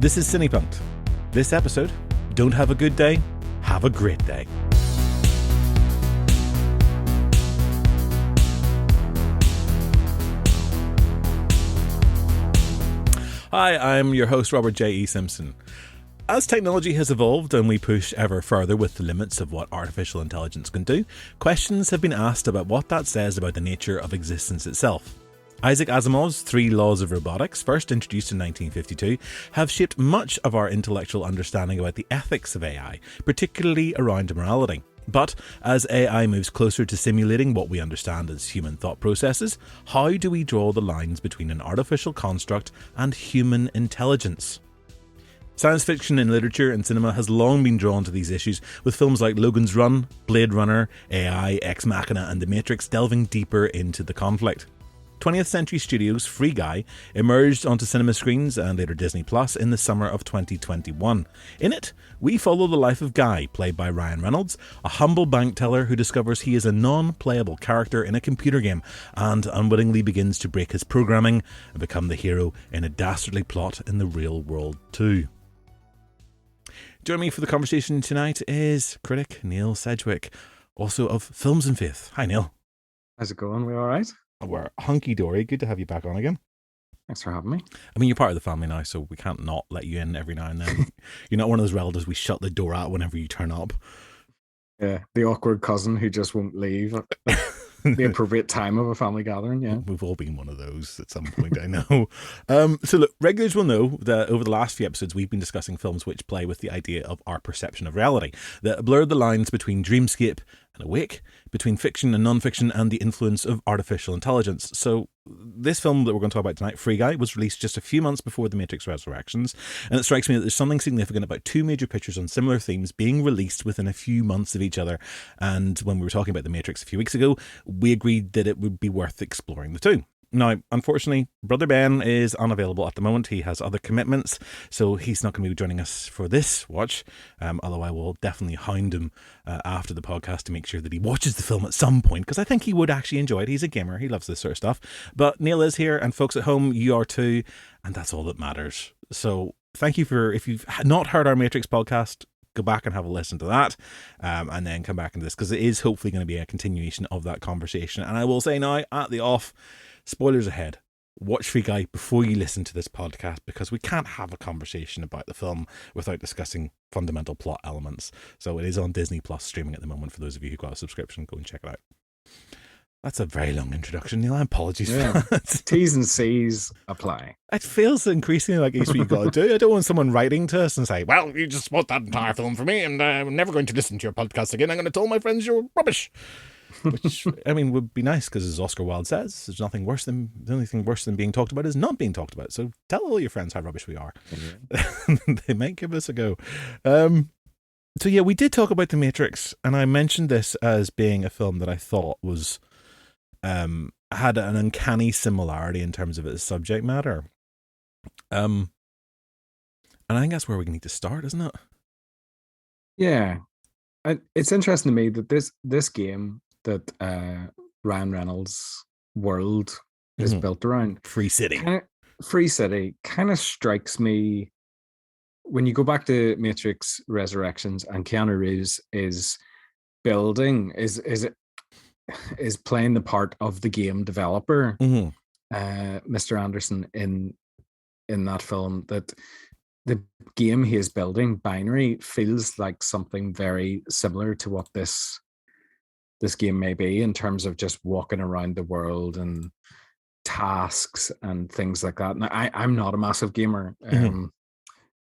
This is CinePunked. This episode, don't have a good day, have a great day. Hi, I'm your host, Robert J. E. Simpson. As technology has evolved and we push ever further with the limits of what artificial intelligence can do, questions have been asked about what that says about the nature of existence itself. Isaac Asimov's 3 Laws of Robotics, first introduced in 1952, have shaped much of our intellectual understanding about the ethics of AI, particularly around morality. But as AI moves closer to simulating what we understand as human thought processes, how do we draw the lines between an artificial construct and human intelligence? Science fiction in literature and cinema has long been drawn to these issues, with films like Logan's Run, Blade Runner, AI, Ex Machina and The Matrix delving deeper into the conflict. 20th Century Studios' Free Guy emerged onto cinema screens and later Disney Plus in the summer of 2021. In it, we follow the life of Guy, played by Ryan Reynolds, a humble bank teller who discovers he is a non-playable character in a computer game and unwittingly begins to break his programming and become the hero in a dastardly plot in the real world too. Joining me for the conversation tonight is critic Neil Sedgwick, also of Films and Faith. Hi, Neil. How's it going? We all right? We're hunky-dory. Good to have you back on again. Thanks for having me. I mean, you're part of the family now, so we can't not let you in every now and then. You're not one of those relatives we shut the door at whenever you turn up. Yeah, the awkward cousin who just won't leave at the appropriate time of a family gathering, yeah. We've all been one of those at some point, I know. So look, regulars will know that over the last few episodes we've been discussing films which play with the idea of our perception of reality, that blur the lines between dreamscape and awake, between fiction and non-fiction, and the influence of artificial intelligence. So this film that we're going to talk about tonight, Free Guy, was released just a few months before The Matrix Resurrections, and it strikes me that there's something significant about 2 major pictures on similar themes being released within a few months of each other. And when we were talking about The Matrix a few weeks ago, we agreed that it would be worth exploring the two. Now, unfortunately, Brother Ben is unavailable at the moment. He has other commitments, so he's not going to be joining us for this watch, although I will definitely hound him after the podcast to make sure that he watches the film at some point, because I think he would actually enjoy it. He's a gamer. He loves this sort of stuff. But Neil is here, and folks at home, you are too, and that's all that matters. So thank you for, if you've not heard our Matrix podcast, go back and have a listen to that, and then come back into this, because it is hopefully going to be a continuation of that conversation. And I will say now, at the off, spoilers ahead. Watch Free Guy before you listen to this podcast, because we can't have a conversation about the film without discussing fundamental plot elements. So it is on Disney Plus streaming at the moment. For those of you who got a subscription, go and check it out. That's a very long introduction, Neil. Apologies for that. T's and C's apply. It feels increasingly like it's what you've got to do. I don't want someone writing to us and say, well, you just bought that entire film for me and I'm never going to listen to your podcast again. I'm going to tell my friends you're rubbish. Which, I mean, would be nice, because as Oscar Wilde says, there's nothing worse than, the only thing worse than being talked about is not being talked about. So tell all your friends how rubbish we are. Mm-hmm. They might give us a go. So yeah, we did talk about The Matrix, and I mentioned this as being a film that I thought was had an uncanny similarity in terms of its subject matter. And I think that's where we need to start, isn't it? Yeah. It's interesting to me that this game that Ryan Reynolds' world is built around, Free City kind of strikes me when you go back to Matrix Resurrections, and Keanu Reeves is building is playing the part of the game developer, Mr. Anderson in that film, that the game he is building, Binary, feels like something very similar to what this game may be, in terms of just walking around the world and tasks and things like that. Now, I'm not a massive gamer.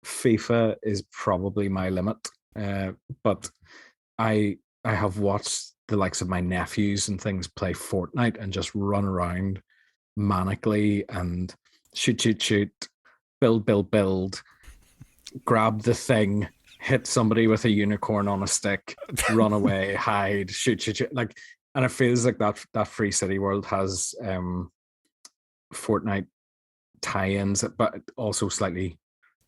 FIFA is probably my limit, but I have watched the likes of my nephews and things play Fortnite and just run around manically and shoot, build, grab the thing, hit somebody with a unicorn on a stick, run away, hide, shoot. Like, and it feels like that Free City world has Fortnite tie-ins, but also slightly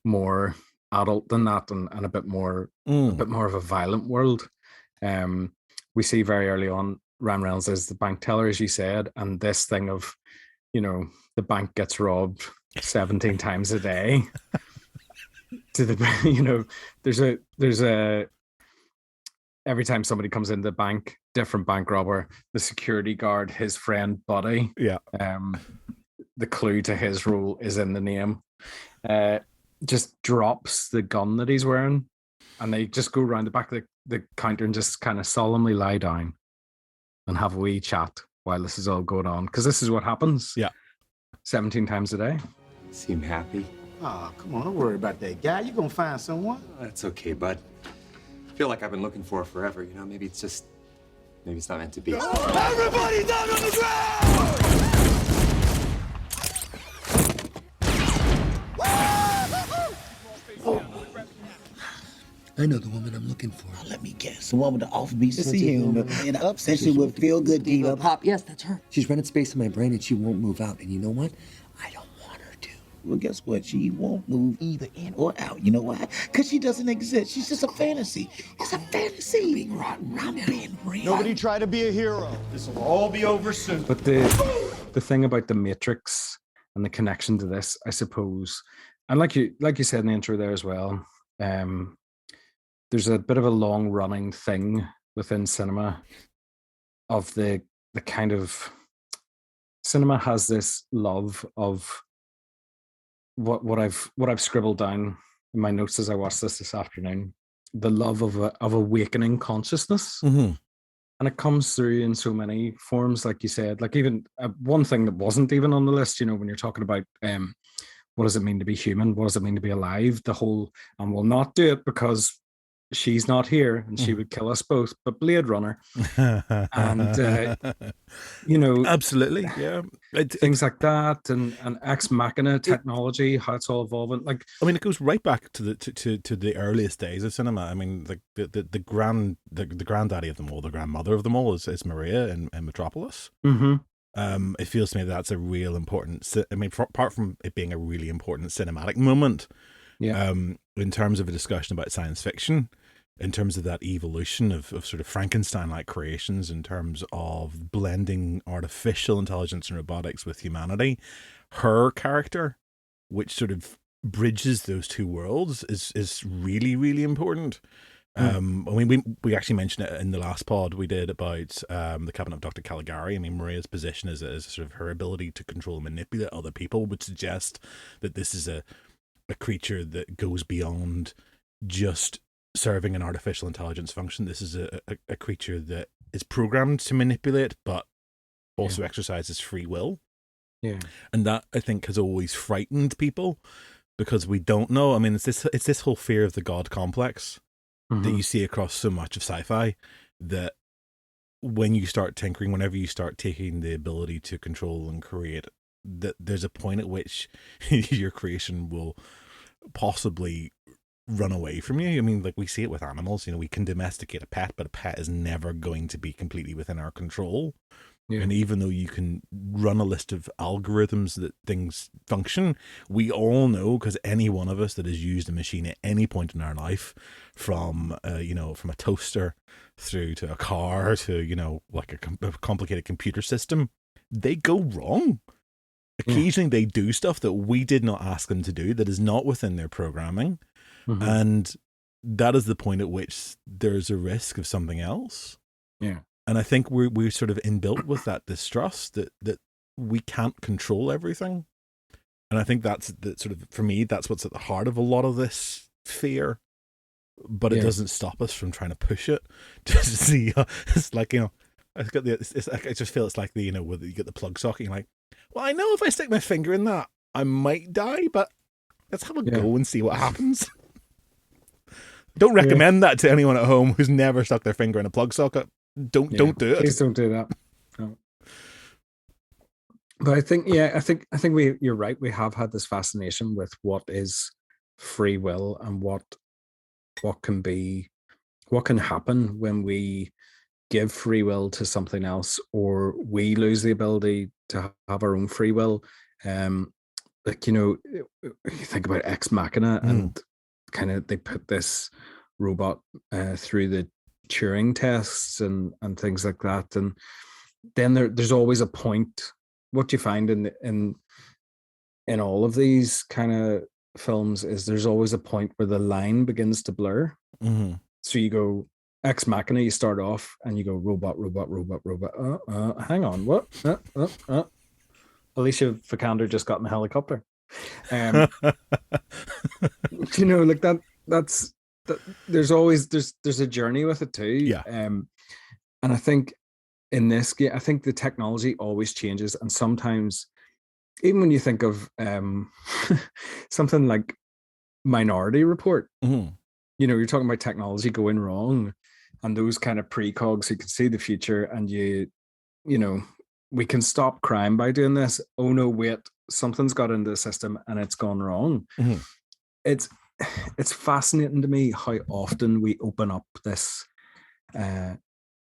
more adult than that, and a bit more of a violent world. We see very early on Ryan Reynolds as the bank teller, as you said, and this thing of, the bank gets robbed 17 times a day. to the you know, there's a every time somebody comes into the bank, different bank robber, the security guard, his friend Buddy. Yeah. Um, the clue to his role is in the name. Uh, just drops the gun that he's wearing, and they just go around the back of the counter and just kind of solemnly lie down and have a wee chat while this is all going on. Because this is what happens Yeah. 17 times a day. Seem happy? Oh, come on, don't worry about that guy. You're gonna find someone. That's okay, bud. I feel like I've been looking for it forever, you know? Maybe it's not meant to be. Everybody down on the ground! I know the woman I'm looking for. Let me guess. The one with the offbeat sense of humor and the obsession with feel-good diva pop. Yes, that's her. She's rented space in my brain and she won't move out. And you know what? I don't want her to. Well, guess what? She won't move either in or out. You know why? Because she doesn't exist. She's just a fantasy. It's a fantasy. Being rotten. I'm being real. Nobody try to be a hero. This will all be over soon. But the thing about the Matrix and the connection to this, I suppose, and like you said in the intro there as well, there's a bit of a long running thing within cinema of the kind of cinema has this love of what I've scribbled down in my notes as I watched this afternoon, the love of awakening consciousness. Mm-hmm. And it comes through in so many forms, like you said, like even one thing that wasn't even on the list, you know, when you're talking about what does it mean to be human? What does it mean to be alive? The whole, and we'll not do it because she's not here and she would kill us both, but Blade Runner. And, you know, Absolutely. Yeah. things like that and Ex Machina technology, how it's all evolving. Like, I mean, it goes right back to the to the earliest days of cinema. I mean, the granddaddy of them all, the grandmother of them all is Maria in Metropolis. mm-hmm. It feels to me that's a real important. I mean, apart from it being a really important cinematic moment, Yeah. In terms of a discussion about science fiction, in terms of that evolution of sort of Frankenstein-like creations, in terms of blending artificial intelligence and robotics with humanity, her character, which sort of bridges those two worlds, is really, really important. I mean, we actually mentioned it in the last pod we did about the Cabinet of Dr. Caligari. I mean, Maria's position as sort of her ability to control and manipulate other people would suggest that this is a creature that goes beyond just serving an artificial intelligence function. This is a creature that is programmed to manipulate, but also exercises free will. Yeah. And that, I think, has always frightened people because we don't know. I mean, it's this whole fear of the God complex that you see across so much of sci-fi, that when you start tinkering, whenever you start taking the ability to control and create, that there's a point at which your creation will possibly run away from you. I mean, like we see it with animals, you know, we can domesticate a pet, but a pet is never going to be completely within our control. Yeah. And even though you can run a list of algorithms that things function, we all know, because any one of us that has used a machine at any point in our life, from from a toaster through to a car to, you know, like a complicated computer system, they go wrong. Occasionally they do stuff that we did not ask them to do, that is not within their programming. And that is the point at which there's a risk of something else. Yeah. And I think we're sort of inbuilt with that distrust that we can't control everything. And I think that's sort of, for me, that's what's at the heart of a lot of this fear. But it doesn't stop us from trying to push it. Just to see, it's like, you know, I just feel it's like the, you know, where you get the plug socket, you're like, well, I know if I stick my finger in that, I might die, but let's have a go and see what happens. Don't recommend that to anyone at home who's never stuck their finger in a plug socket. Don't do it. Please don't do that. No. But I think you're right. We have had this fascination with what is free will and what can happen when we give free will to something else, or we lose the ability to have our own free will. Like, you know, you think about Ex Machina and kind of they put this robot through the Turing tests and things like that, and then there's always a point. What you find in all of these kind of films is there's always a point where the line begins to blur. Mm-hmm. So you go Ex Machina, you start off and you go robot, robot, robot, robot. Hang on, what? Alicia Vikander just got in a helicopter. You know, like that. That's that. There's always there's a journey with it too. Yeah. And I think in this game, I think the technology always changes, and sometimes even when you think of something like Minority Report, Mm-hmm. you know, you're talking about technology going wrong and those kind of precogs, you can see the future and you know, we can stop crime by doing this. Oh no, wait, something's got into the system and it's gone wrong. Mm-hmm. It's fascinating to me how often we open up this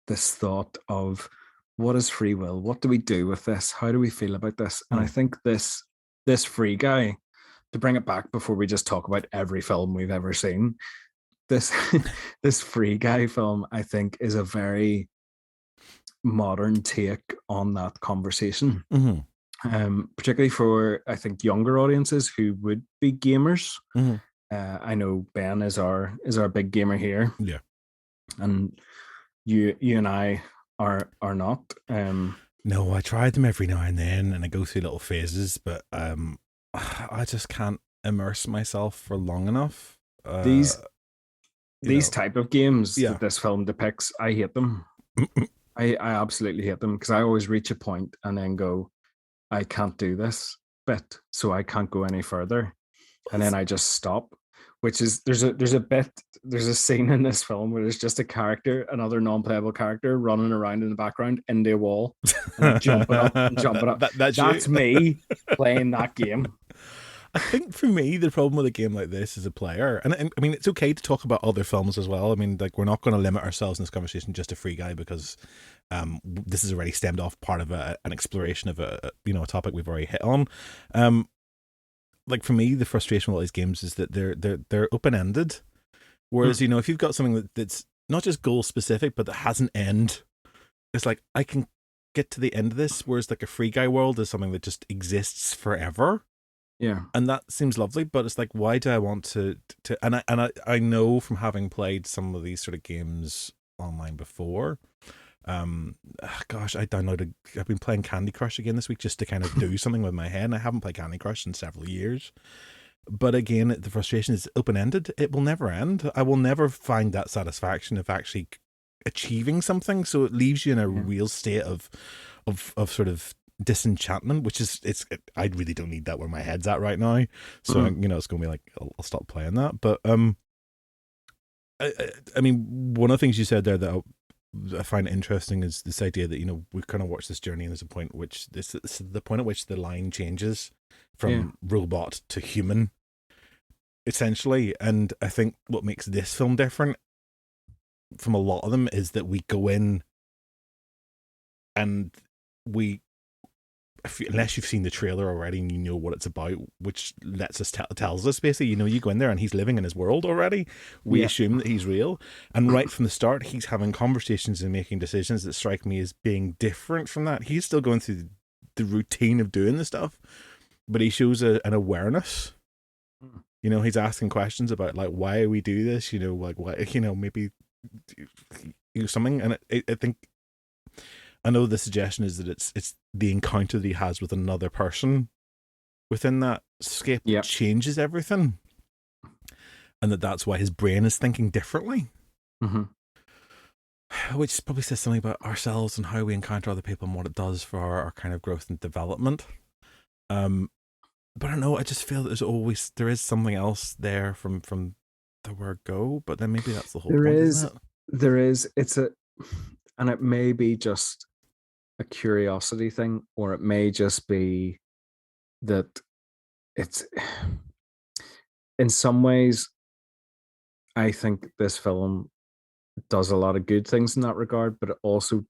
this thought of what is free will? What do we do with this? How do we feel about this? And I think this Free Guy, to bring it back before we just talk about every film we've ever seen, this this Free Guy film, I think, is a very modern take on that conversation. Mm-hmm. Particularly for, I think, younger audiences who would be gamers. Mm-hmm. I know Ben is our big gamer here. Yeah. And you and I are not. No, I tried them every now and then, and I go through little phases, but I just can't immerse myself for long enough. These know. type of games Yeah. that this film depicts, I hate them. I absolutely hate them, because I always reach a point and then go, I can't do this bit, so I can't go any further, and then I just stop. Which is there's a scene in this film where there's just a character, another non-playable character, running around in the background into a wall, and jumping up and jumping up. That's me playing that game. I think for me, the problem with a game like this as a player, and I mean, it's okay to talk about other films as well. I mean, like, we're not going to limit ourselves in this conversation just to Free Guy, because this is already stemmed off part of an exploration of a topic we've already hit on. Like, for me, the frustration with all these games is that they're open ended. Whereas, if you've got something that's not just goal specific, but that has an end, it's like, I can get to the end of this. Whereas, like, a Free Guy world is something that just exists forever. Yeah. And that seems lovely, but it's like, why do I want to and I know from having played some of these sort of games online before, gosh, I've been playing Candy Crush again this week just to kind of do something with my head, and I haven't played Candy Crush in several years. But again, the frustration is open-ended. It will never end. I will never find that satisfaction of actually achieving something, so it leaves you in a real state of sort of disenchantment, which is I really don't need that where my head's at right now. So it's gonna be like, I'll stop playing that. But I mean, one of the things you said there that I find interesting is this idea that we kind of watch this journey, and there's a point at which this is the point at which the line changes from robot to human, essentially. And I think what makes this film different from a lot of them is that we go in and unless you've seen the trailer already and you know what it's about, which lets us tells us basically, you go in there and he's living in his world already. We assume that he's real, and right from the start he's having conversations and making decisions that strike me as being different from that. He's still going through the routine of doing the stuff, but he shows an awareness. He's asking questions about, like, why we do this, like, why, maybe something. And I think, I know the suggestion is that it's the encounter that he has with another person within that scape that changes everything, and that's why his brain is thinking differently. Which probably says something about ourselves and how we encounter other people and what it does for our kind of growth and development. But I don't know, I just feel that there is something else there from the word go, but then maybe that's the whole point, isn't it? There is. And it may be just a curiosity thing, or it may just be that it's, in some ways, I think this film does a lot of good things in that regard, but it also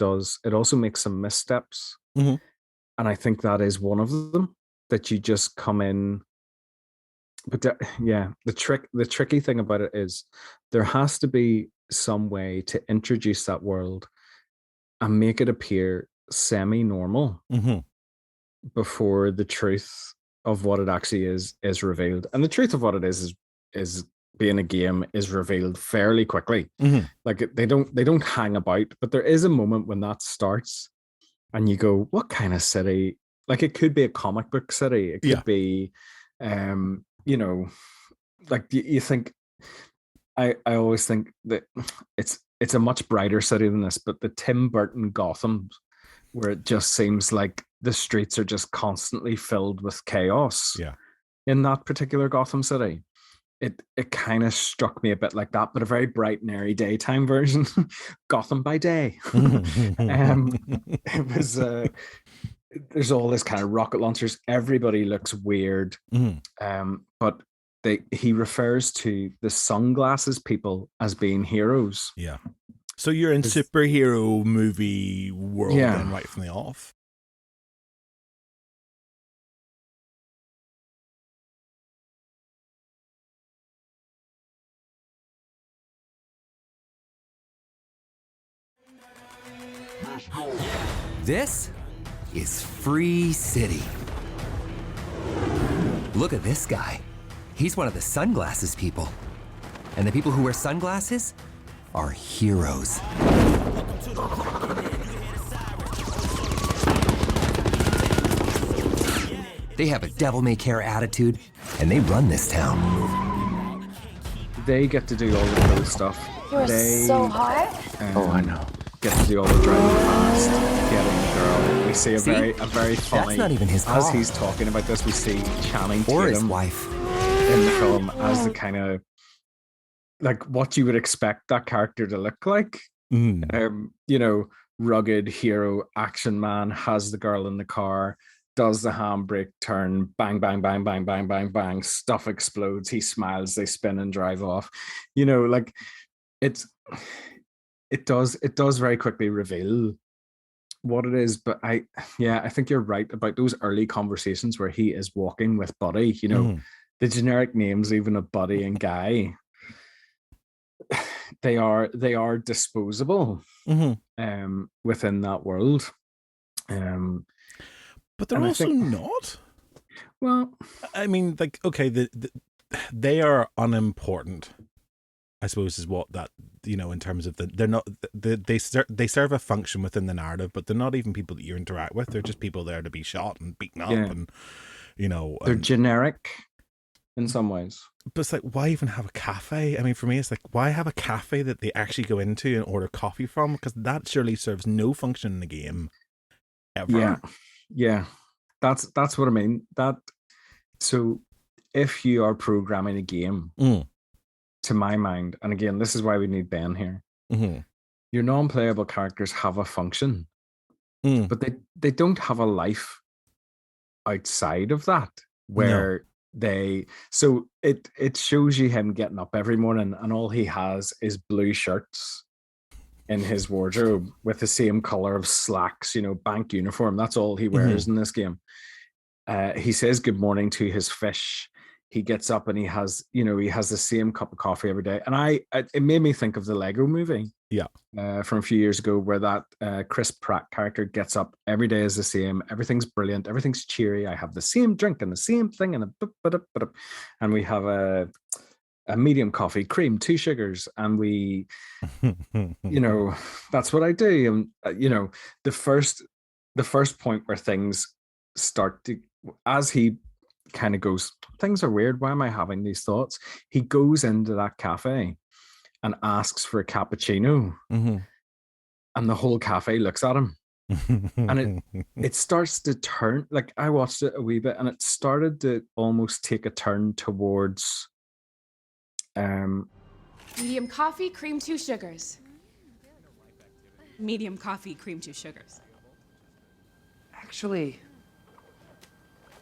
makes some missteps. And I think that is one of them, that you just come in. But the tricky thing about it is there has to be some way to introduce that world and make it appear semi-normal before the truth of what it actually is revealed, and the truth of what it is being a game is revealed fairly quickly. Like they don't hang about, but there is a moment when that starts, and you go, "What kind of city?" Like it could be a comic book city, it could be, you know, like you think. I always think that it's a much brighter city than this, but the Tim Burton Gotham, where it just seems like the streets are just constantly filled with chaos. Yeah. In that particular Gotham City, it kind of struck me a bit like that, but a very bright and airy daytime version. Gotham by day. It was there's all this kind of rocket launchers. Everybody looks weird, but he refers to the sunglasses people as being heroes. Yeah. So you're in superhero movie world then right from the off. This is Free City. Look at this guy. He's one of the sunglasses people. And the people who wear sunglasses are heroes. They have a devil-may-care attitude, and they run this town. They get to do all the cool stuff. You're so hot. I know. Get to do all the driving fast, getting the girl. We see a very funny. That's not even his car. As he's talking about this, we see Channing Or his Tatum wife. in the film as the kind of like what you would expect that character to look like. You know, rugged hero, action man, has the girl in the car, does the handbrake turn, bang, bang, bang, bang, bang, bang, bang, stuff explodes, he smiles, they spin and drive off. You know, like it does very quickly reveal what it is. But I think you're right about those early conversations where he is walking with Buddy, you know, the generic names even of Buddy and Guy. They are disposable within that world. But they're also not. Well, I mean, like, okay, they are unimportant, I suppose, is what that, you know, in terms of they're not, they serve a function within the narrative, but they're not even people that you interact with. They're just people there to be shot and beaten up, and you know, they're generic in some ways. But it's like, why even have a cafe? I mean, for me, it's like, why have a cafe that they actually go into and order coffee from? Because that surely serves no function in the game ever. Yeah, that's what I mean. So if you are programming a game, to my mind, and again, this is why we need Ben here. Your non-playable characters have a function, but they don't have a life outside of that where so it shows you him getting up every morning and all he has is blue shirts in his wardrobe with the same color of slacks, you know, bank uniform. That's all he wears in this game. He says good morning to his fish. He gets up and he has the same cup of coffee every day. And it made me think of the Lego movie. Yeah. From a few years ago, where that Chris Pratt character gets up every day is the same. Everything's brilliant. Everything's cheery. I have the same drink and the same thing and we have a medium coffee, cream, 2 sugars, and we, you know, that's what I do. And you know, the first point where things start to, as he kind of goes, things are weird. Why am I having these thoughts? He goes into that cafe and asks for a cappuccino, and the whole cafe looks at him, and it starts to turn. Like, I watched it a wee bit, and it started to almost take a turn towards medium coffee, cream, 2 sugars. Medium coffee, cream, 2 sugars. Actually,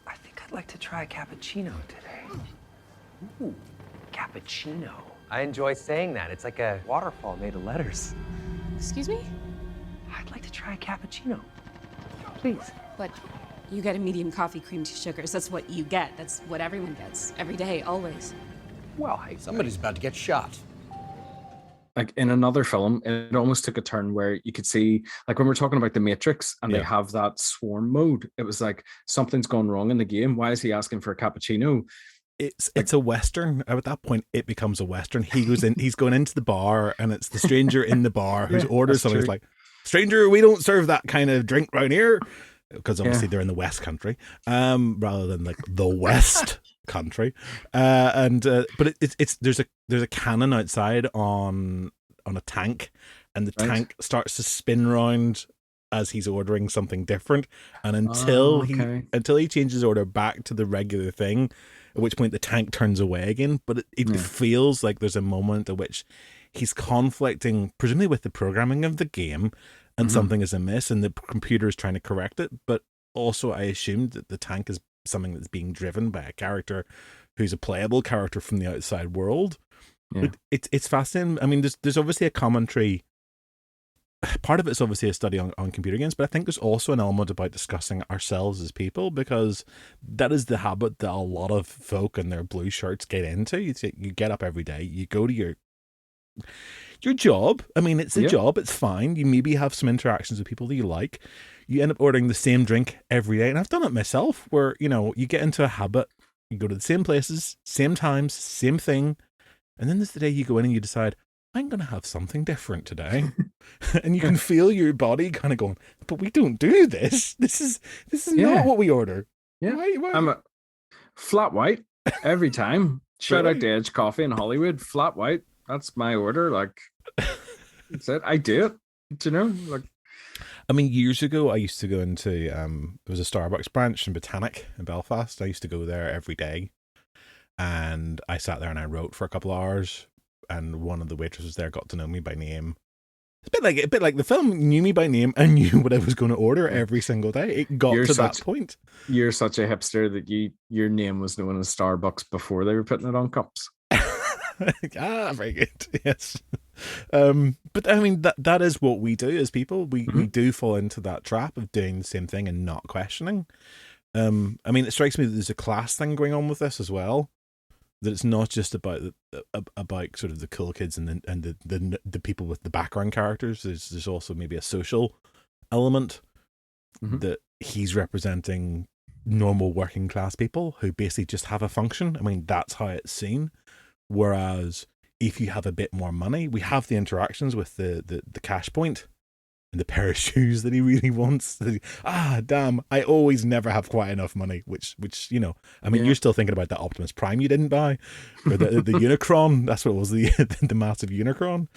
I think I'd like to try a cappuccino today. Ooh, cappuccino. I enjoy saying that. It's like a waterfall made of letters. Excuse me? I'd like to try a cappuccino. Please. But you get a medium coffee, cream, 2 sugars. That's what you get. That's what everyone gets. Every day, always. Well, hey, somebody's about to get shot. like in another film, it almost took a turn where you could see, like when we're talking about the Matrix and they have that swarm mode, it was like something's gone wrong in the game. Why is he asking for a cappuccino? It's a Western. At that point, it becomes a Western. He goes in, he's going into the bar, and it's the stranger in the bar who's orders something. He's like, stranger, we don't serve that kind of drink right here. Because obviously they're in the West Country, rather than like the West Country. But it's there's a cannon outside on a tank, and the tank starts to spin round as he's ordering something different, and until he changes his order back to the regular thing, at which point the tank turns away again. But it feels like there's a moment at which he's conflicting, presumably with the programming of the game, and something is amiss, and the computer is trying to correct it. But also, I assumed that the tank is something that's being driven by a character who's a playable character from the outside world. Yeah. It's fascinating. I mean, there's obviously a commentary. Part of it's obviously a study on computer games, but I think there's also an element about discussing ourselves as people, because that is the habit that a lot of folk in their blue shirts get into. You get up every day, you go to your job. I mean, it's a job, it's fine. You maybe have some interactions with people that you like. You end up ordering the same drink every day. And I've done it myself, where, you get into a habit, you go to the same places, same times, same thing. And then there's the day you go in and you decide, I'm going to have something different today. And you can feel your body kind of going, but we don't do this. This is not what we order. Yeah. Why? I'm a flat white every time. Shout out to Edge Coffee in Hollywood. Flat white. That's my order. Like, that's it. I do it. Like, I mean, years ago, I used to go into there was a Starbucks branch in Botanic in Belfast. I used to go there every day, and I sat there and I wrote for a couple of hours. And one of the waitresses there got to know me by name. It's a bit like the film knew me by name and knew what I was going to order every single day. It got to that point. You're such a hipster that your name was known as Starbucks before they were putting it on cups. Very good. Yes. But I mean, that is what we do as people. We do fall into that trap of doing the same thing and not questioning. I mean, it strikes me that there's a class thing going on with this as well. That it's not just about sort of the cool kids and the people with the background characters. There's also maybe a social element that he's representing normal working class people who basically just have a function. I mean, that's how it's seen. Whereas if you have a bit more money, we have the interactions with the cash point and the pair of shoes that he really wants. Damn, I always never have quite enough money, which I mean, you're still thinking about that Optimus Prime you didn't buy, or the Unicron. That's what it was, the massive Unicron,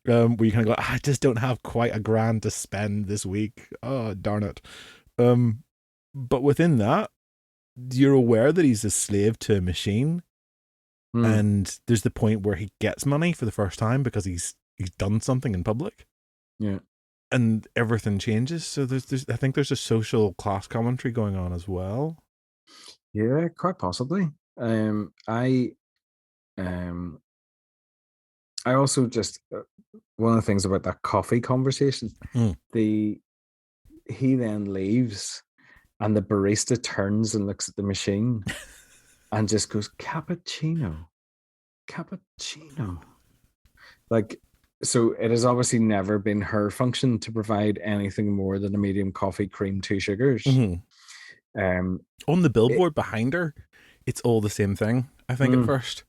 where you kind of go, I just don't have quite $1,000 to spend this week. Oh, darn it. But within that, you're aware that he's a slave to a machine. And there's the point where he gets money for the first time because he's done something in public. Yeah. And everything changes. So I think there's a social class commentary going on as well. Yeah, quite possibly. I also just one of the things about that coffee conversation, he then leaves and the barista turns and looks at the machine and just goes, cappuccino. Like, so it has obviously never been her function to provide anything more than a medium coffee, cream, 2 sugars. On the billboard behind her, it's all the same thing, I think, at first.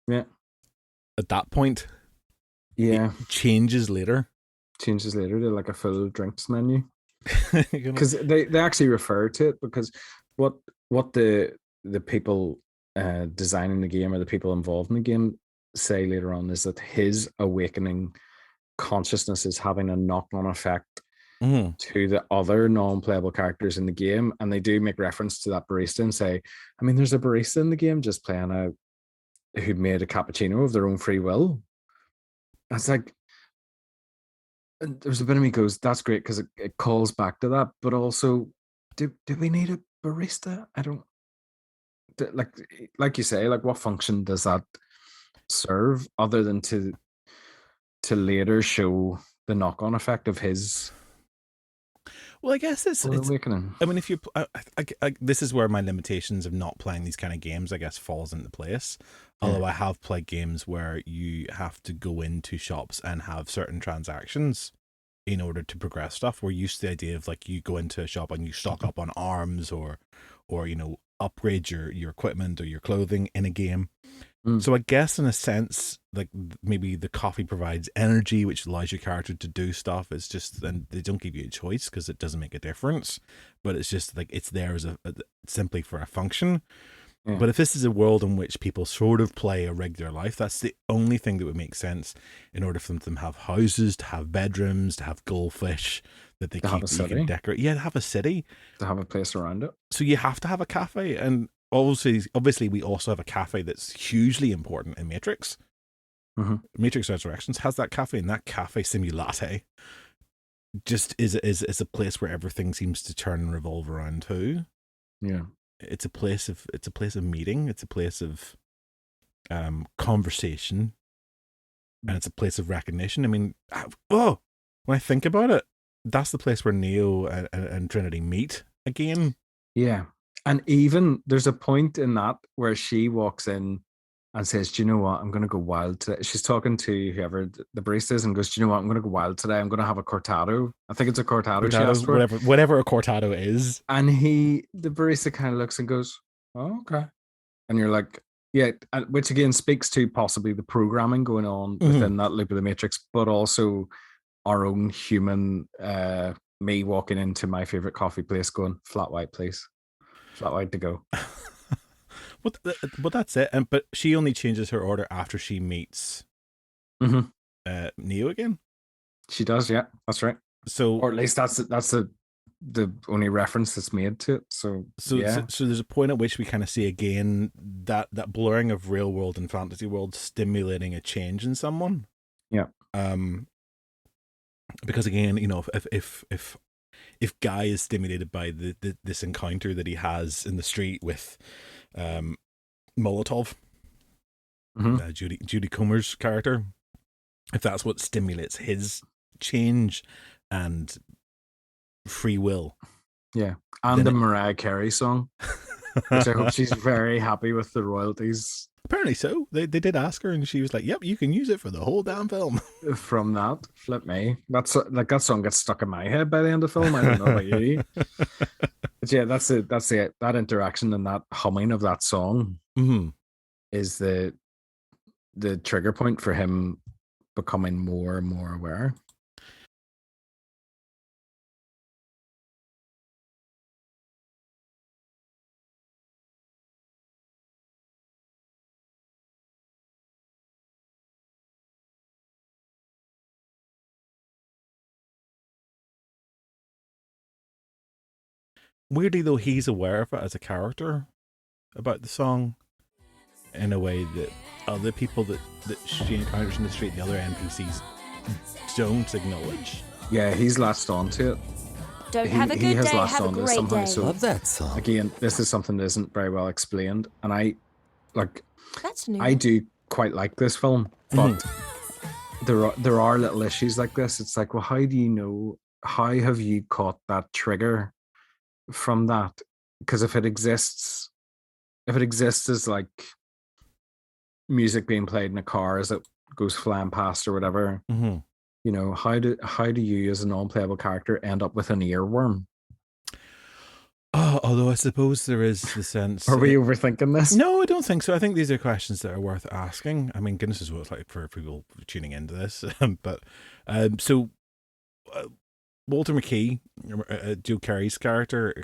Yeah. At that point, it changes later to like a full drinks menu. Because they actually refer to it, because what the people designing the game or the people involved in the game say later on is that his awakening consciousness is having a knock-on effect to the other non-playable characters in the game. And they do make reference to that barista and say, I mean, there's a barista in the game just playing who made a cappuccino of their own free will. It's like, there's a bit of me goes, that's great, because it calls back to that, but also, do we need a barista? I don't, like you say, like, what function does that serve other than to later show the knock-on effect of his? Well, I guess it's Awakening. I mean, if you, this is where my limitations of not playing these kind of games, I guess, falls into place. Although I have played games where you have to go into shops and have certain transactions in order to progress stuff. We're used to the idea of like you go into a shop and you stock up on arms or upgrade your equipment or your clothing in a game. So I guess in a sense, like maybe the coffee provides energy, which allows your character to do stuff. It's just, and they don't give you a choice because it doesn't make a difference, but it's just like it's there as a simply for a function. Yeah. But if this is a world in which people sort of play a regular life, that's the only thing that would make sense in order for them to have houses, to have bedrooms, to have goldfish that they keep, that you can decorate. Yeah, to have a city. To have a place around it. So you have to have a cafe. And obviously we also have a cafe that's hugely important in Matrix. Matrix Resurrections has that cafe, and that cafe Simulate just is a place where everything seems to turn and revolve around too. Yeah. It's a place of meeting. It's a place of conversation, and it's a place of recognition. I mean, when I think about it, that's the place where Neo and Trinity meet again. Yeah, and even there's a point in that where she walks in and says, "Do you know what? I'm going to go wild today." She's talking to whoever the barista is and goes, "Do you know what? I'm going to go wild today. I'm going to have a cortado." I think it's a cortado. She asked for whatever a cortado is. And the barista kind of looks and goes, "Oh, okay." And you're like, yeah, which again speaks to possibly the programming going on within that loop of the Matrix, but also our own human, me walking into my favorite coffee place going, flat white, please. Flat white to go. But that's it. But she only changes her order after she meets Neo again. She does, yeah, that's right. So, or at least that's the only reference that's made to it. So there's a point at which we kind of see again that blurring of real world and fantasy world stimulating a change in someone. Yeah. Because again, if Guy is stimulated by this encounter that he has in the street with Molotov, Judy Comer's character, if that's what stimulates his change and free will, and the Mariah Carey song, which I hope she's very happy with the royalties. Apparently so. They did ask her, and she was like, "Yep, you can use it for the whole damn film." From that, flip me. That's like that song gets stuck in my head by the end of the film. I don't know about you, but yeah, that's it. That interaction and that humming of that song is the trigger point for him becoming more and more aware. Weirdly though, he's aware of it as a character about the song in a way that other people that she encounters in the street, the other NPCs, don't acknowledge. Yeah, he's latched onto it. He has latched onto it somehow. So love that song. Again, this is something that isn't very well explained, and I That's new. I do quite like this film, but there are little issues like this. It's like, well, how do you know? How have you caught that trigger from that? Because if it exists as like music being played in a car as it goes flying past or whatever, how do you as a non-playable character end up with an earworm? Although I suppose there is the sense. Are we overthinking this? No, I don't think so. I think these are questions that are worth asking. I mean, goodness knows what it's like for people tuning into this. But Walter McKee, Joe Keery's character,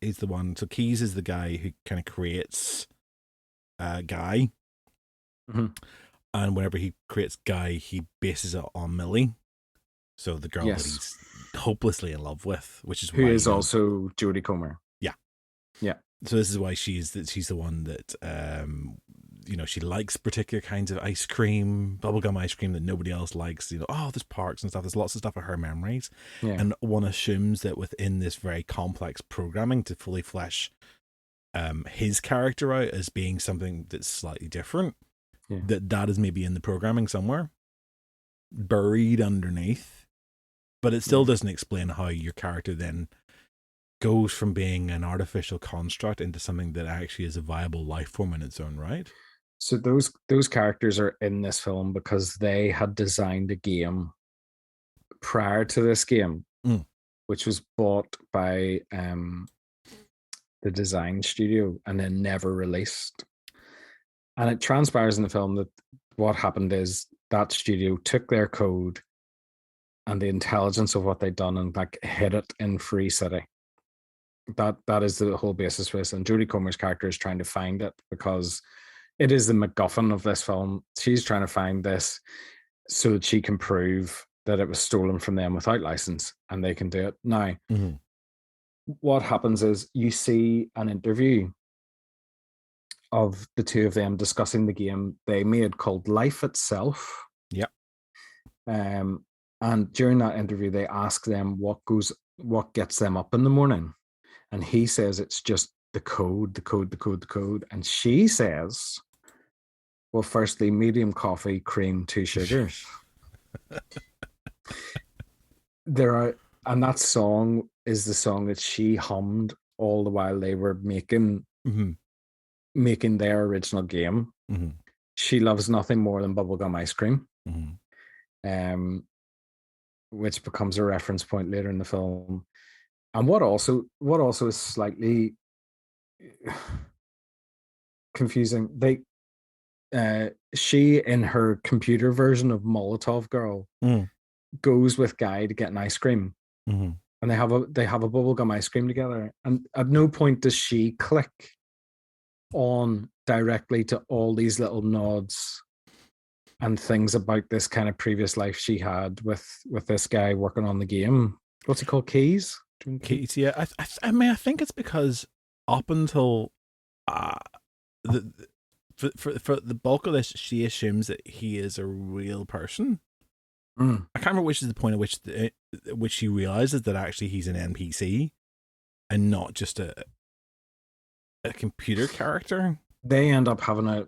is the one. So Keyes is the guy who kind of creates Guy. And whenever he creates Guy, he bases it on Millie. So the girl that he's hopelessly in love with, which is who is also Jodie Comer. Yeah. So this is why she's the one that she likes particular kinds of ice cream, bubblegum ice cream that nobody else likes. There's parks and stuff. There's lots of stuff of her memories, and one assumes that within this very complex programming to fully flesh his character out as being something that's slightly different, that is maybe in the programming somewhere, buried underneath. But it still doesn't explain how your character then goes from being an artificial construct into something that actually is a viable life form in its own right. So those characters are in this film because they had designed a game prior to this game, which was bought by the design studio and then never released. And it transpires in the film that what happened is that studio took their code and the intelligence of what they'd done and like hid it in Free City. That is the whole basis for this. And Jodie Comer's character is trying to find it because it is the MacGuffin of this film. She's trying to find this so that she can prove that it was stolen from them without license and they can do it. Now, what happens is you see an interview of the two of them discussing the game they made called Life Itself. Yep. And during that interview, they ask them what gets them up in the morning. And he says it's just the code. And she says, well, firstly, medium coffee, cream, 2 sugars. And that song is the song that she hummed all the while they were making their original game. She loves nothing more than bubblegum ice cream. Which becomes a reference point later in the film. And what also is slightly confusing, she in her computer version of Molotov Girl goes with Guy to get an ice cream. And they have a bubblegum ice cream together. And at no point does she click on directly to all these little nods and things about this kind of previous life she had with this guy working on the game. What's he called? Keys? Keys, yeah. I mean, I think it's because up until for the bulk of this, she assumes that he is a real person. I can't remember which is the point at which she realizes that actually he's an NPC and not just a computer character. They end up having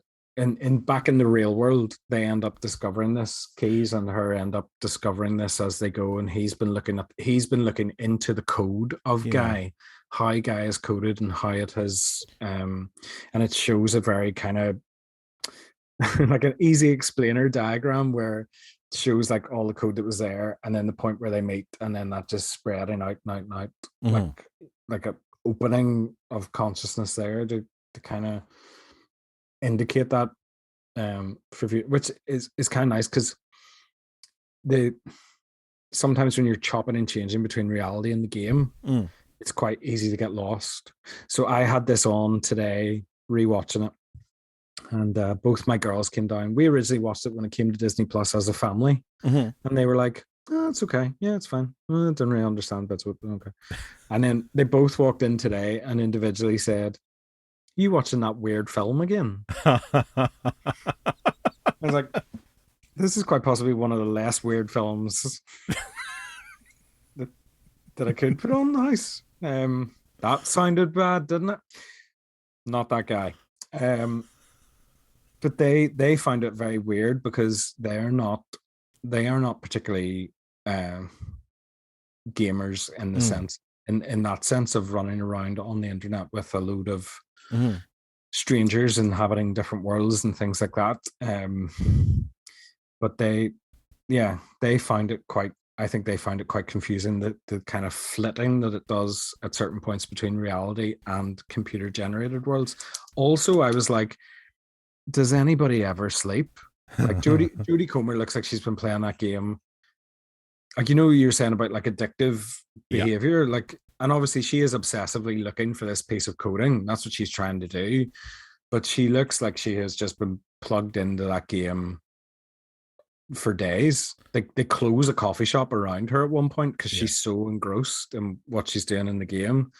back in the real world, they end up discovering this. Keys and her end up discovering this as they go, and he's been looking into the code of Guy, how Guy is coded and how it has and it shows a very kind of like an easy explainer diagram where it shows like all the code that was there and then the point where they meet and then that just spreading out like a opening of consciousness there to kind of indicate that for view, which is kind of nice because sometimes when you're chopping and changing between reality and the game, it's quite easy to get lost. So I had this on today, rewatching it, and both my girls came down. We originally watched it when it came to Disney Plus as a family, and they were like, "Oh, it's okay, yeah, it's fine. I don't really understand, but it's okay." And then they both walked in today and individually said, "You watching that weird film again?" I was like, this is quite possibly one of the less weird films that I could put on the house. That sounded bad, didn't it? Not that guy. But they find it very weird because they are not particularly gamers in the sense in that sense of running around on the internet with a load of strangers inhabiting different worlds and things like that. But they find it quite confusing, the kind of flitting that it does at certain points between reality and computer generated worlds. Also, I was like, does anybody ever sleep? Like Jodie Comer looks like she's been playing that game. Like, you know, you're saying about like addictive behavior, like, and obviously she is obsessively looking for this piece of coding. That's what she's trying to do. But she looks like she has just been plugged into that game for days. Like, they close a coffee shop around her at one point because she's so engrossed in what she's doing in the game.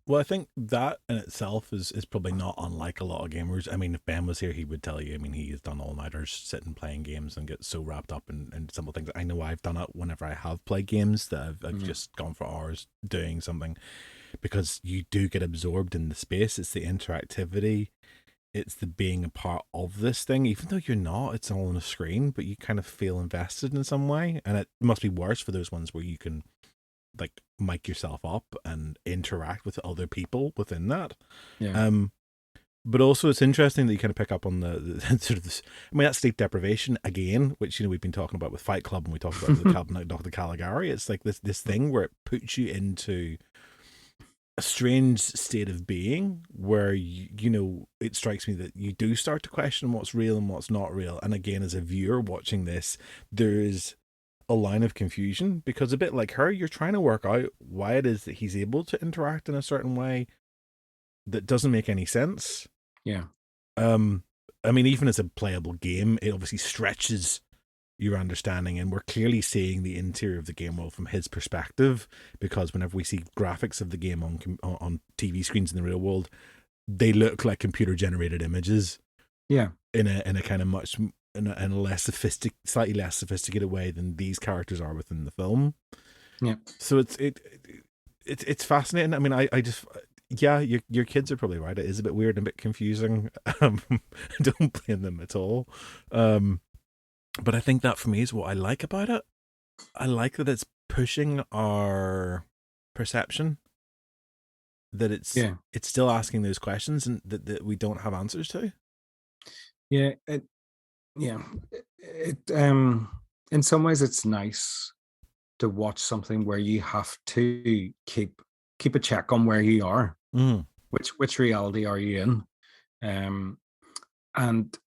Well, I think that in itself is probably not unlike a lot of gamers. I mean, if Ben was here, he would tell you. I mean, he has done all-nighters sitting playing games and get so wrapped up in simple things. I know I've done it whenever I have played games that I've just gone for hours doing something because you do get absorbed in the space. It's the interactivity. it's the being a part of this thing, even though you're not. It's all on a screen, but you kind of feel invested in some way, and it must be worse for those ones where you can like mic yourself up and interact with other people within that. Yeah. But also it's interesting that you kind of pick up on the sort of this, I mean, that sleep deprivation again, which, you know, we've been talking about with Fight Club, and we talked about the Dr. Caligari. It's like this thing where it puts you into a strange state of being where you know, it strikes me that you do start to question what's real and what's not real. And again, as a viewer watching this, there's a line of confusion, because a bit like her, you're trying to work out why it is that he's able to interact in a certain way that doesn't make any sense. Yeah. I mean, even as a playable game, it obviously stretches your understanding, and we're clearly seeing the interior of the game world from his perspective, because whenever we see graphics of the game on TV screens in the real world, they look like computer generated images. Yeah. In a kind of much in a less slightly less sophisticated way than these characters are within the film. Yeah. So it's fascinating. I mean, I just, yeah, your kids are probably right. It is a bit weird and a bit confusing. I don't blame them at all. But I think that for me is what I like about it. I like that it's pushing our perception, that it's still asking those questions and that we don't have answers to. Yeah. In some ways it's nice to watch something where you have to keep a check on where you are. Which reality are you in? And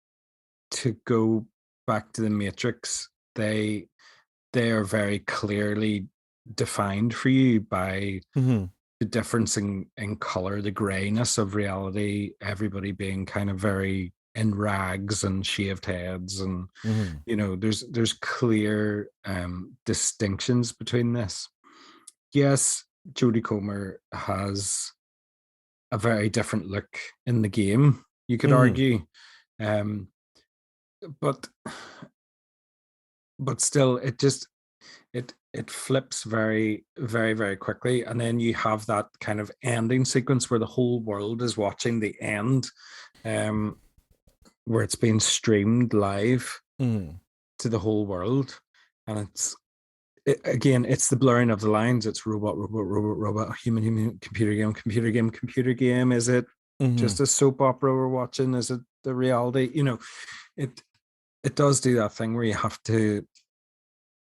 to go back to the Matrix, they are very clearly defined for you by the difference in color, the grayness of reality, everybody being kind of very in rags and shaved heads, and you know, there's clear distinctions between this. Yes, Jodie Comer has a very different look in the game, you could argue, but still, it flips very, very, very quickly, and then you have that kind of ending sequence where the whole world is watching the end, where it's being streamed live to the whole world, and again, it's the blurring of the lines. It's robot, human, computer game. Is it just a soap opera we're watching? Is it the reality? You know, it does do that thing where you have to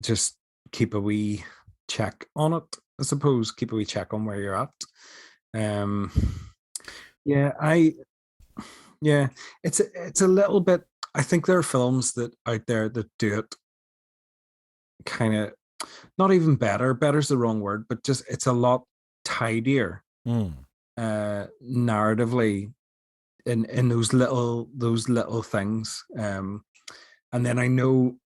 just keep a wee check on it, I suppose. Keep a wee check on where you're at. It's a little bit, I think there are films that out there that do it kind of not even better. Better's the wrong word, but just it's a lot tidier narratively in those little things. And then I know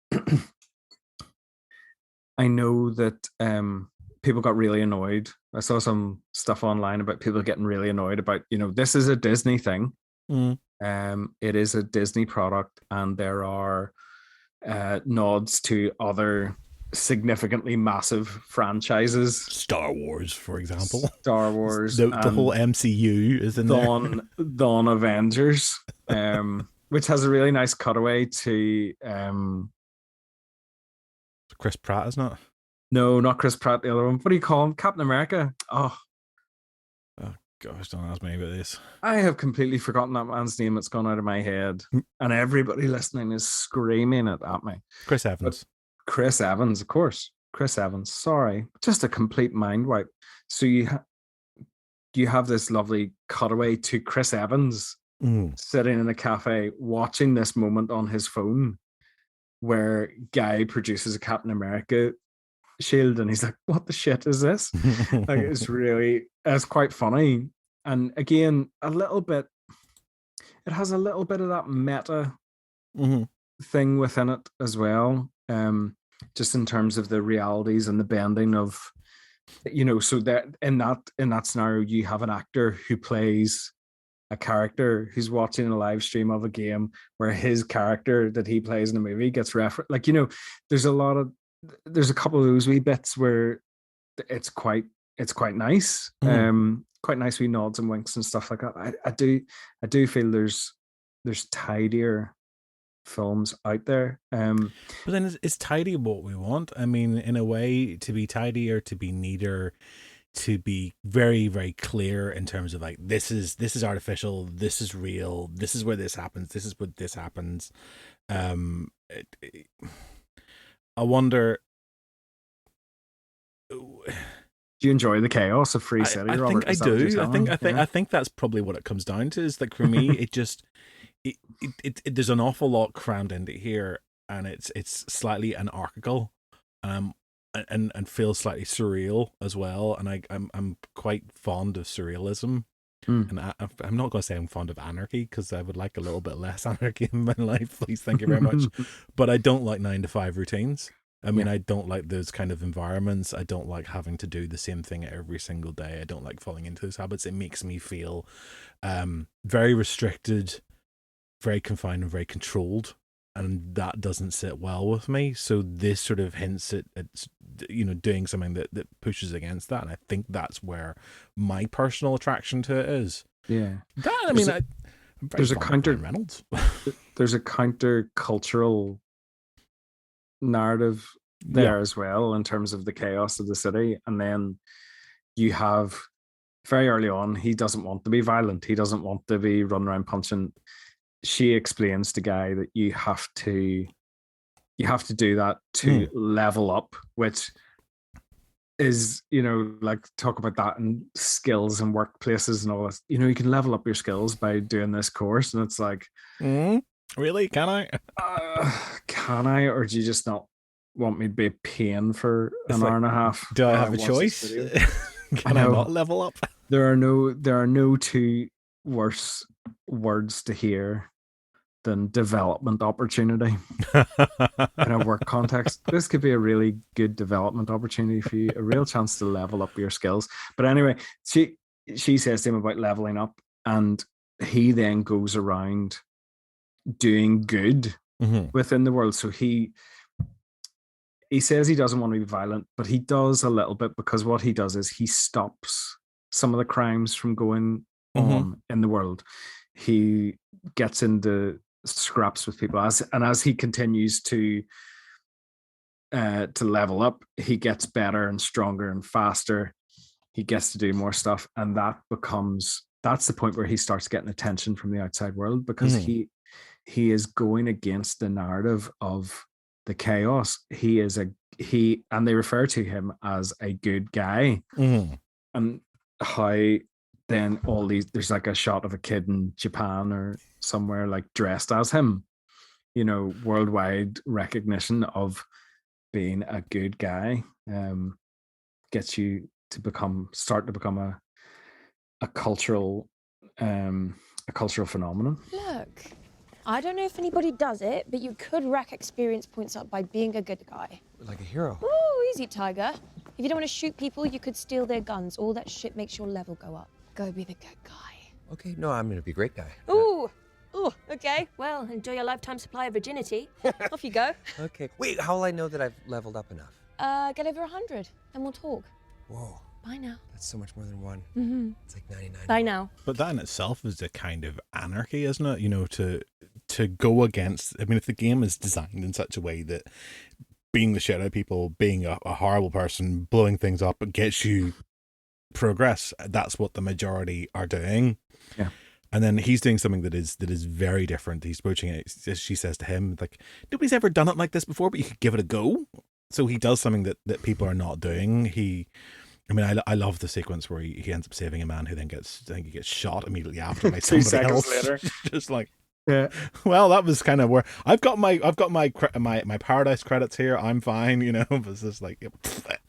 that people got really annoyed. I saw some stuff online about people getting really annoyed about, you know, this is a Disney thing. It is a Disney product, and there are nods to other significantly massive franchises. Star Wars, for example. Star Wars. The whole MCU is in there. Dawn Avengers, which has a really nice cutaway to Chris Pratt, isn't it? No, not Chris Pratt, the other one. What do you call him? Captain America. Oh gosh, don't ask me about this. I have completely forgotten that man's name. It's gone out of my head. And everybody listening is screaming it at me. Chris Evans. Chris Evans, of course. Chris Evans. Sorry. Just a complete mind wipe. So you have this lovely cutaway to Chris Evans sitting in a cafe watching this moment on his phone where Guy produces a Captain America shield, and he's like, what the shit is this? Like, it's quite funny. And again, it has a little bit of that meta thing within it as well, just in terms of the realities and the bending of, you know, so that in that scenario you have an actor who plays a character who's watching a live stream of a game where his character that he plays in the movie gets referenced. Like, you know, there's a couple of those wee bits where it's quite nice. Quite nice wee nods and winks and stuff like that. I do feel there's there's tidier films out there. But then is tidy what we want? I mean, in a way, to be tidier, to be neater, to be very, very clear in terms of like, this is artificial, this is real, this is where this happens, this is what this happens. I wonder. Do you enjoy the chaos of Free City, Robert? I do. I think that's probably what it comes down to. Is like, for me, it just it there's an awful lot crammed into here, and it's slightly anarchical, and feels slightly surreal as well. And I'm quite fond of surrealism. And I'm not going to say I'm fond of anarchy, because I would like a little bit less anarchy in my life. Please, thank you very much. But I don't like 9-to-5 routines. I mean, I don't like those kind of environments. I don't like having to do the same thing every single day. I don't like falling into those habits. It makes me feel very restricted, very confined, and very controlled. And that doesn't sit well with me. So this sort of hints at doing something that pushes against that. And I think that's where my personal attraction to it is. Yeah. There's a counter Reynolds. There's a counter-cultural narrative there as well, in terms of the chaos of the city. And then you have, very early on, he doesn't want to be violent. He doesn't want to be running around punching. She explains to Guy that you have to do that to level up, which is, like, talk about that in skills and workplaces and all this. You can level up your skills by doing this course, and it's like, really? Can I? Can I? Or do you just not want me to be a pain for an hour and a half? Do I have a choice? Can I not level up? There are no two worse words to hear than development opportunity in a work context. This could be a really good development opportunity for you, a real chance to level up your skills. But anyway, she says to him about leveling up, and he then goes around doing good within the world. So he says he doesn't want to be violent, but he does a little bit, because what he does is he stops some of the crimes from going on in the world. He gets into scraps with people, as he continues to level up, he gets better and stronger and faster. He gets to do more stuff, and that's the point where he starts getting attention from the outside world, because he is going against the narrative of the chaos. And they refer to him as a good guy. And how then there's like a shot of a kid in Japan or somewhere, like, dressed as him, worldwide recognition of being a good guy gets you to start to become a cultural phenomenon. Look, I don't know if anybody does it, but you could rack experience points up by being a good guy. Like a hero. Ooh, easy, Tiger. If you don't want to shoot people, you could steal their guns. All that shit makes your level go up. Go be the good guy. Okay, no, I'm gonna be a great guy. Ooh, okay. Well, enjoy your lifetime supply of virginity. Off you go. Okay. Wait, how will I know that I've leveled up enough? Get over 100, and we'll talk. Whoa. Bye now. That's so much more than one. It's like 99. Bye now. But that in itself is a kind of anarchy, isn't it? To go against. I mean, if the game is designed in such a way that being the shit out of people, being a horrible person, blowing things up, gets you progress, that's what the majority are doing. Yeah. And then he's doing something that is very different. He's approaching it, as she says to him, like, nobody's ever done it like this before, but you could give it a go. So he does something that people are not doing. I love the sequence where he ends up saving a man who then gets shot immediately after by somebody else. Later. Just like, yeah. Well, that was kind of where I've got my Paradise credits here. I'm fine, But it's just like,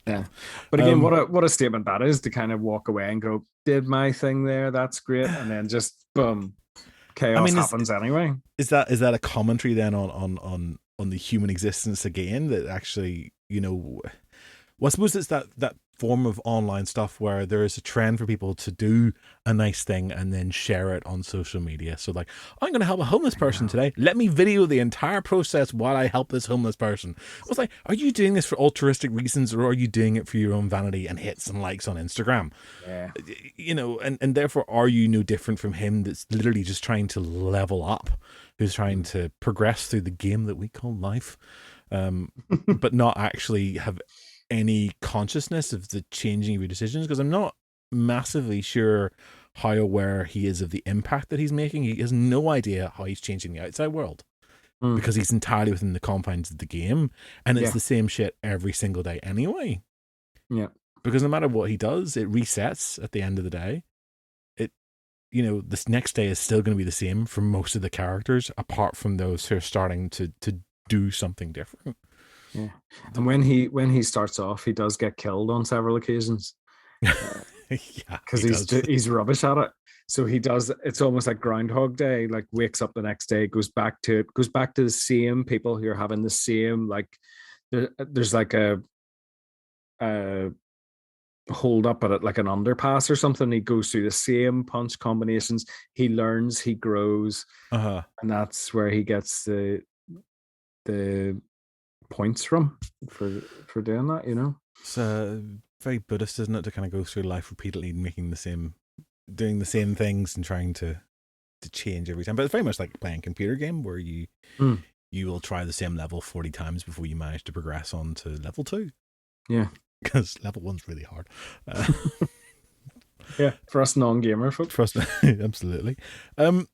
yeah. But again, what a statement that is, to kind of walk away and go, did my thing there, that's great, and then just boom, chaos happens anyway. Is that a commentary then on the human existence again? That actually, well, I suppose it's that form of online stuff where there is a trend for people to do a nice thing and then share it on social media. So like, I'm going to help a homeless person today. Let me video the entire process while I help this homeless person. I was like, are you doing this for altruistic reasons, or are you doing it for your own vanity and hits and likes on Instagram? Yeah. You know, and therefore are you no different from him that's literally just trying to level up, who's trying to progress through the game that we call life, but not actually have any consciousness of the changing of your decisions? Because I'm not massively sure how aware he is of the impact that he's making. He has no idea how he's changing the outside world because he's entirely within the confines of the game, and it's the same shit every single day anyway. Yeah. Because no matter what he does, it resets at the end of the day. It, you know, this next day is still going to be the same for most of the characters, apart from those who are starting to do something different. Yeah, and when he starts off, he does get killed on several occasions. Yeah, because he's rubbish at it. So he does. It's almost like Groundhog Day. Like wakes up the next day, goes back to the same people who are having the same like. There's like a hold up at it, like an underpass or something. He goes through the same punch combinations. He learns, he grows, and that's where he gets the points from for doing that, you know. It's very Buddhist, isn't it, to kind of go through life repeatedly doing the same things and trying to change every time. But it's very much like playing a computer game where you will try the same level 40 times before you manage to progress on to level 2. Yeah, because level 1's really hard. Yeah, for us non-gamer folks. For us, absolutely. So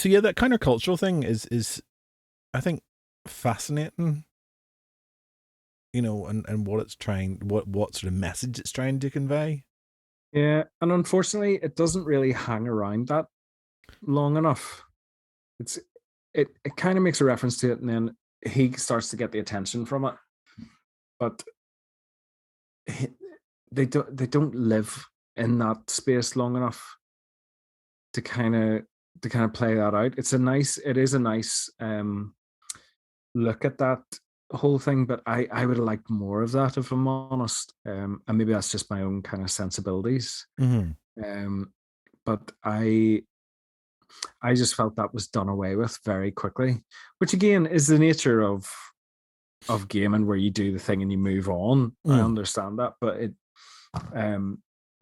yeah, that countercultural thing is I think fascinating, you know, and what it's trying, what sort of message it's trying to convey. Yeah, and unfortunately, it doesn't really hang around that long enough. It kind of makes a reference to it, and then he starts to get the attention from it, but they don't live in that space long enough to kind of play that out. It is a nice look at that whole thing, but I would have liked more of that, if I'm honest. And maybe that's just my own kind of sensibilities. But I just felt that was done away with very quickly, which again is the nature of gaming, where you do the thing and you move on. I understand that, but it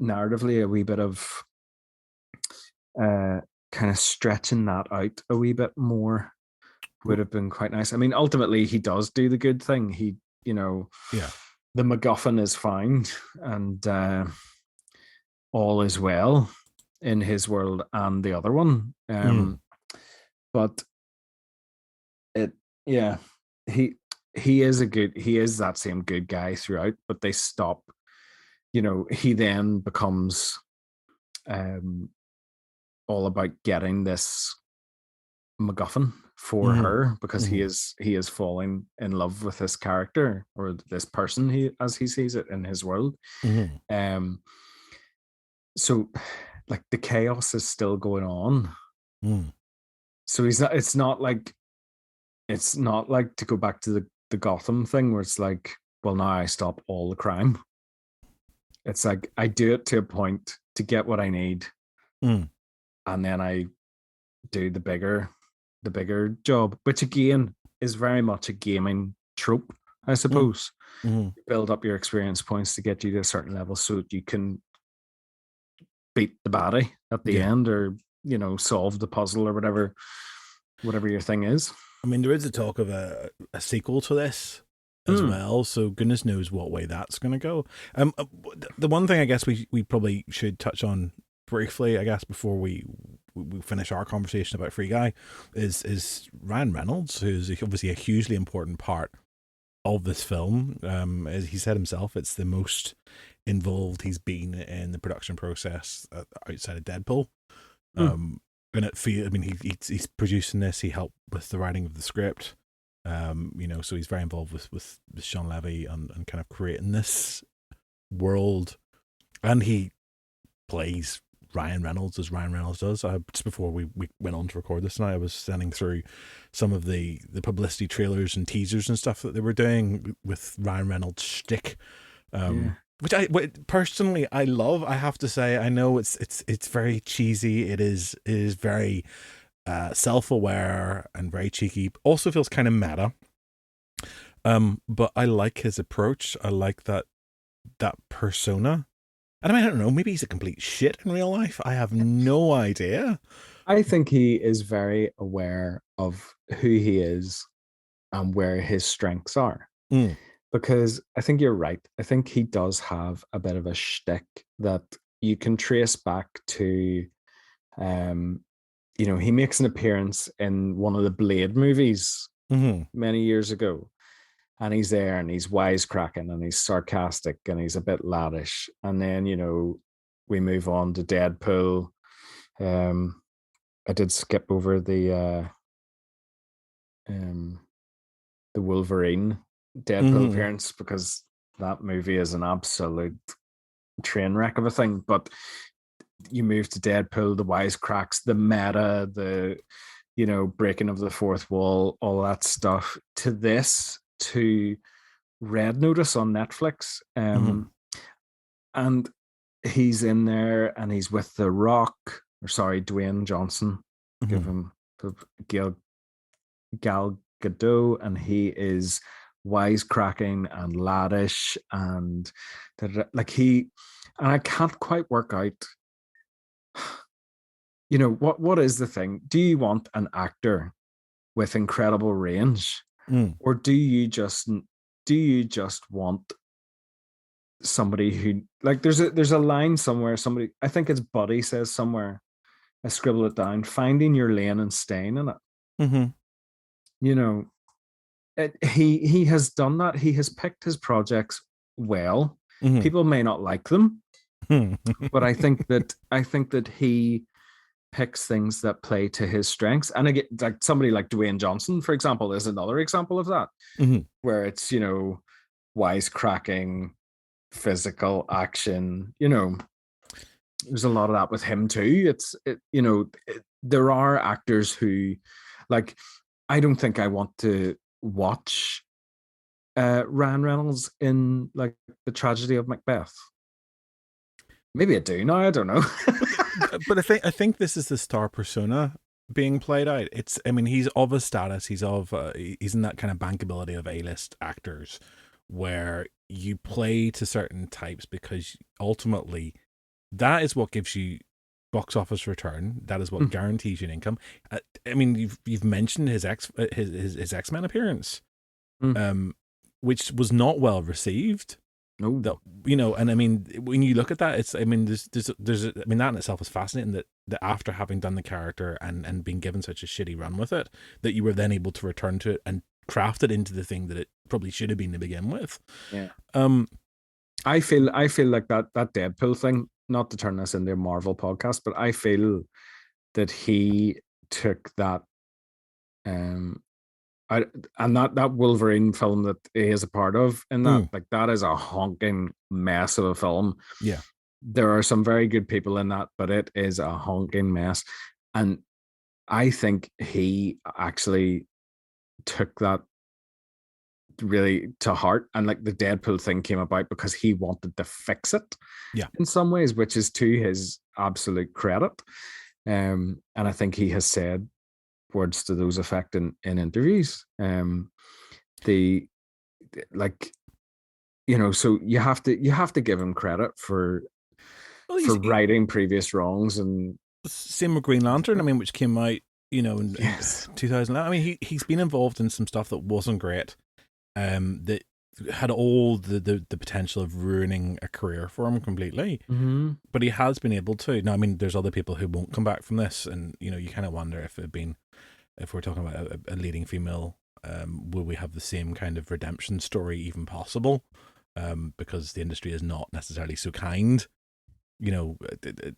narratively a wee bit of kind of stretching that out a wee bit more would have been quite nice. I mean, ultimately he does do the good thing. He, you know, the MacGuffin is found, and all is well in his world and the other one. But he is that same good guy throughout, but they stop, you know, he then becomes all about getting this MacGuffin for her, because he is falling in love with this character, or this person, as he sees it in his world. So like the chaos is still going on. So it's not like to go back to the Gotham thing where it's like, well, now I stop all the crime. It's like I do it to a point to get what I need, and then I do the bigger job, which again is very much a gaming trope, I suppose. You build up your experience points to get you to a certain level so that you can beat the baddie at the end, or, you know, solve the puzzle, or whatever your thing is. I mean, there is a talk of a sequel to this as well, so goodness knows what way that's going to go. The one thing I guess we probably should touch on briefly, I guess, before we finish our conversation about Free Guy, is Ryan Reynolds, who's obviously a hugely important part of this film. As he said himself, it's the most involved he's been in the production process outside of Deadpool. And he's producing this. He helped with the writing of the script. You know, so he's very involved with Sean Levy and kind of creating this world, and he plays Ryan Reynolds as Ryan Reynolds does. Just before we went on to record this tonight, I was sending through some of the publicity trailers and teasers and stuff that they were doing with Ryan Reynolds' shtick Personally I love. I have to say, I know it's very cheesy. It is very self-aware and very cheeky. Also feels kind of meta. But I like his approach. I like that persona. And I mean, I don't know, maybe he's a complete shit in real life. I have no idea. I think he is very aware of who he is and where his strengths are. Mm. Because I think you're right. I think he does have a bit of a shtick that you can trace back to, he makes an appearance in one of the Blade movies many years ago. And he's there and he's wisecracking and he's sarcastic and he's a bit laddish. And then, we move on to Deadpool. I did skip over the Wolverine Deadpool appearance because that movie is an absolute train wreck of a thing. But you move to Deadpool, the wisecracks, the meta, the breaking of the fourth wall, all that stuff, to Red Notice on Netflix. And he's in there and he's with The Rock, Dwayne Johnson, give him Gal Gadot, and he is wisecracking and laddish and I can't quite work out, what is the thing? Do you want an actor with incredible range, or do you just want somebody who, like, there's a line somewhere, somebody, I think it's Buddy, says somewhere, I scribble it down, finding your lane and staying in it. He has done that. He has picked his projects well. People may not like them, but I think that he picks things that play to his strengths. And again, like somebody like Dwayne Johnson, for example, is another example of that, where it's wisecracking, physical action. There's a lot of that with him too. There are actors who, like, I don't think I want to watch Ryan Reynolds in, like, The Tragedy of Macbeth. Maybe I do now. I don't know. But I think this is the star persona being played out. He's of a status. He's in that kind of bankability of A-list actors, where you play to certain types because ultimately that is what gives you box office return. That is what guarantees you an income. You've mentioned his X-Men appearance, which was not well received. No, when you look at that, there's that in itself is fascinating, that after having done the character and being given such a shitty run with it, that you were then able to return to it and craft it into the thing that it probably should have been to begin with. Yeah. I feel like that Deadpool thing, not to turn this into a Marvel podcast, but I feel that he took that and that Wolverine film that he is a part of, and that is a honking mess of a film. Yeah, there are some very good people in that, but it is a honking mess. And I think he actually took that really to heart, and like the Deadpool thing came about because he wanted to fix it. Yeah, in some ways, which is to his absolute credit. And I think he has said words to those effect in interviews. So you have to give him credit for righting previous wrongs. And same with Green Lantern, which came out in 2011. He's been involved in some stuff that wasn't great, that had all the potential of ruining a career for him completely. But he has been able to. Now, there's other people who won't come back from this, and you kind of wonder if we're talking about a leading female, will we have the same kind of redemption story even possible? Because the industry is not necessarily so kind.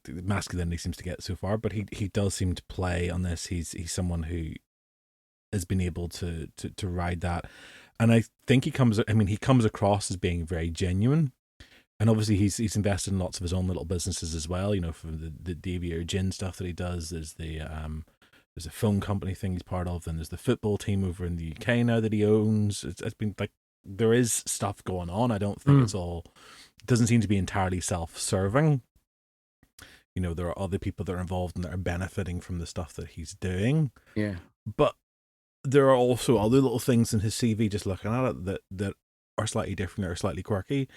Masculinity seems to get so far, but he does seem to play on this. He's someone who has been able to ride that. And I think he comes across as being very genuine. And obviously he's invested in lots of his own little businesses as well, from the Deviator Gin stuff that he does. There's a phone company thing he's part of, and there's the football team over in the UK now that he owns. It's been like there is stuff going on. I don't think it's all. It doesn't seem to be entirely self-serving. You know, there are other people that are involved and that are benefiting from the stuff that he's doing. Yeah. But there are also other little things in his CV, just looking at it, that are slightly different or slightly quirky.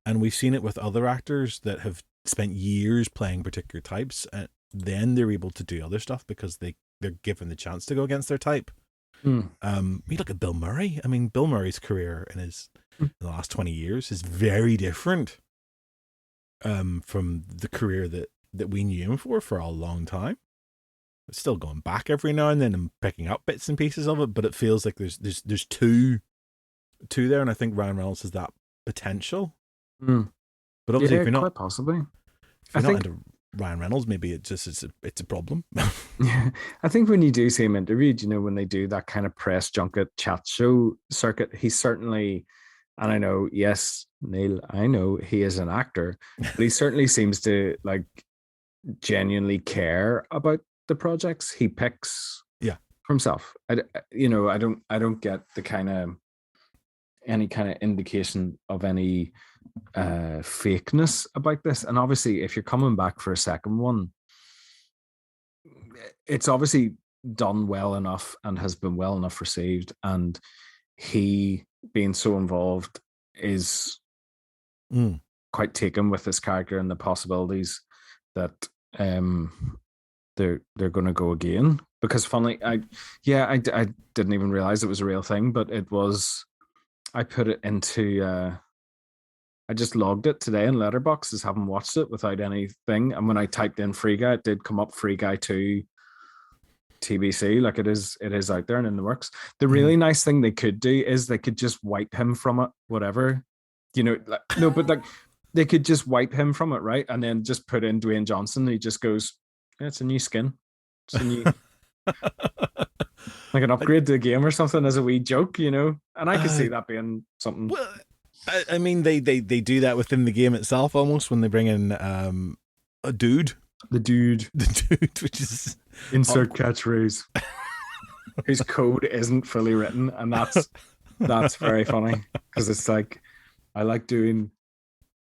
And we've seen it with other actors that have spent years playing particular types, and then they're able to do other stuff because they're given the chance to go against their type. You look at Bill Murray. I mean, Bill Murray's career in the last 20 years is very different from the career that we knew him for a long time. It's still going back every now and then and picking up bits and pieces of it, but it feels like there's two there, and I think Ryan Reynolds has that potential. But obviously, if you're not, quite possibly, if you're not into Ryan Reynolds, maybe it's a problem. Yeah, I think when you do see him interviewed, you know, when they do that kind of press junket chat show circuit, he's certainly, and I know, yes, Neil, I know he is an actor, but he certainly seems to like genuinely care about the projects he picks. Yeah, for himself. I don't get the kind of any kind of indication of any fakeness about this. And obviously, if you're coming back for a second one, it's obviously done well enough and has been well enough received. And he being so involved is quite taken with this character and the possibilities that they're going to go again. Because funnily, I didn't even realize it was a real thing, but it was. I put it into. I just logged it today in Letterboxd, haven't watched it without anything. And when I typed in Free Guy, it did come up Free Guy 2 TBC. Like it is out there and in the works. The really nice thing they could do is they could just wipe him from it, whatever. You know, like, no, but like they could just wipe him from it, right? And then just put in Dwayne Johnson. He just goes, yeah, it's a new skin. It's a new like an upgrade to the game or something as a wee joke, you know? And I could see that being something. Well, I mean, they do that within the game itself almost when they bring in a dude. The dude, which is insert catchphrase. His code isn't fully written, and that's very funny because it's like I like doing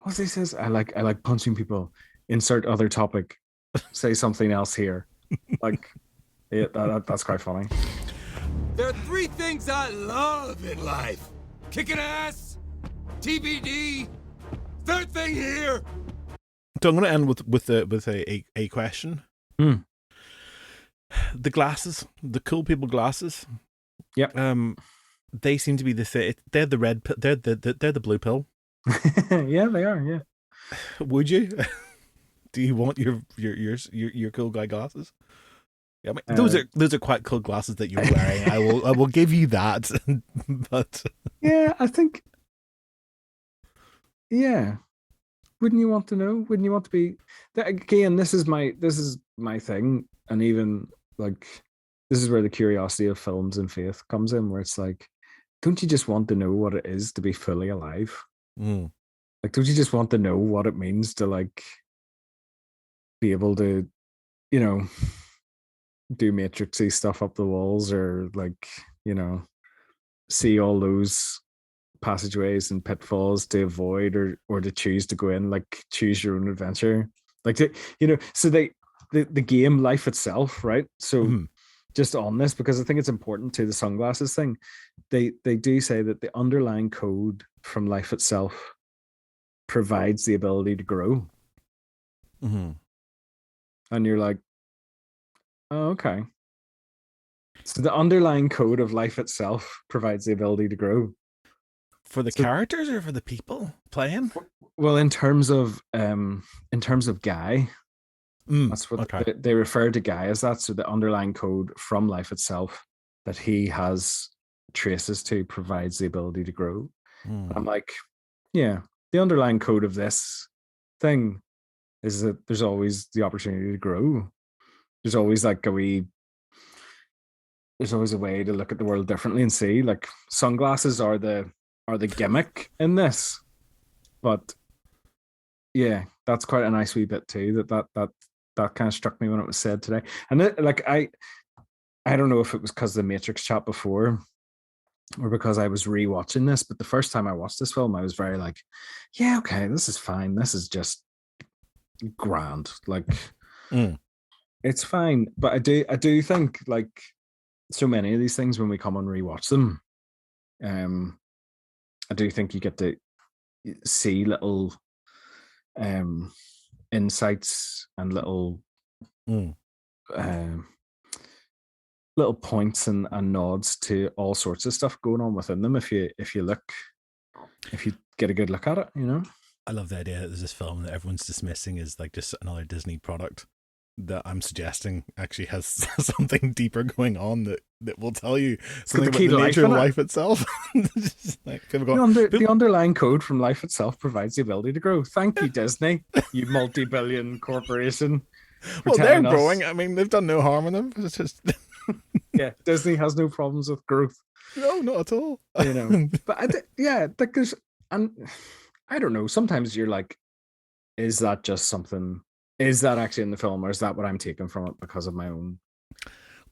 what he says. I like punching people. Insert other topic. Say something else here. Like yeah, that's quite funny. There are three things I love in life: kicking ass, TBD. Third thing here. So I'm going to end with a question. The glasses, the cool people glasses. Yep. They seem to be they're the red. They're the blue pill. Yeah, they are. Yeah. Would you? Do you want your cool guy glasses? Yeah, I mean, those are quite cool glasses that you're wearing. I will give you that. But yeah, I think. Yeah. Wouldn't you want to know? Wouldn't you want to be that again? This is my thing, and even like this is where the curiosity of films and faith comes in, where it's like, don't you just want to know what it is to be fully alive? Like, don't you just want to know what it means to like be able to, you know, do matrixy stuff up the walls, or like, you know, see all those passageways and pitfalls to avoid or to choose to go in, like choose your own adventure, like to, you know, so the game life itself, right? So just on this, because I think it's important to the sunglasses thing, they do say that the underlying code from life itself provides the ability to grow. And you're like, oh, okay, so the underlying code of life itself provides the ability to grow. For the characters or for the people playing? Well, in terms of Guy, that's what they refer to Guy as that. So the underlying code from life itself that he has traces to provides the ability to grow. I'm like, yeah, the underlying code of this thing is that there's always the opportunity to grow. There's always like there's always a way to look at the world differently and see, like, sunglasses are the gimmick in this, but yeah, that's quite a nice wee bit too. That kind of struck me when it was said today, and like I don't know if it was because of the Matrix chat before, or because I was rewatching this. But the first time I watched this film, I was very like, yeah, okay, this is fine. This is just grand. Like, it's fine. But I do think, like, so many of these things, when we come and rewatch them, I do think you get to see little insights and little little points and nods to all sorts of stuff going on within them if you get a good look at it, you know. I love the idea that there's this film that everyone's dismissing as like just another Disney product that I'm suggesting actually has something deeper going on that will tell you something about the nature of life itself. Like, the underlying code from life itself provides the ability to grow. Thank you, Disney, you multi-billion corporation. Well, they're growing. I mean, they've done no harm in them. It's just yeah, Disney has no problems with growth. No, not at all. You know, but because and I don't know. Sometimes you're like, is that just something? Is that actually in the film, or is that what I'm taking from it because of my own?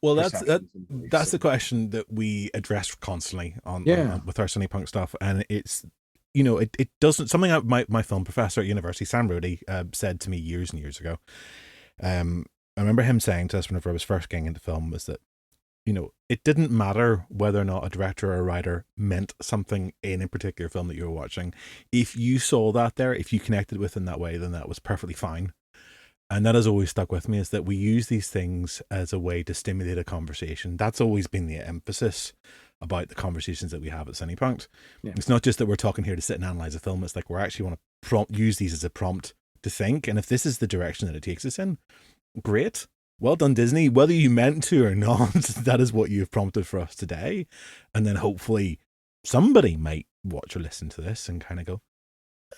Well, that's the question that we address constantly on with our CinePunked stuff, and it's, you know, it doesn't, something my film professor at university, Sam Rody, said to me years and years ago. I remember him saying to us whenever I was first getting into film was that, you know, it didn't matter whether or not a director or a writer meant something in a particular film that you were watching. If you saw that there, if you connected with in that way, then that was perfectly fine. And that has always stuck with me, is that we use these things as a way to stimulate a conversation. That's always been the emphasis about the conversations that we have at CinePunked. Yeah. It's not just that we're talking here to sit and analyze a film. It's like we actually want to use these as a prompt to think. And if this is the direction that it takes us in, great. Well done, Disney. Whether you meant to or not, that is what you've prompted for us today. And then hopefully somebody might watch or listen to this and kind of go,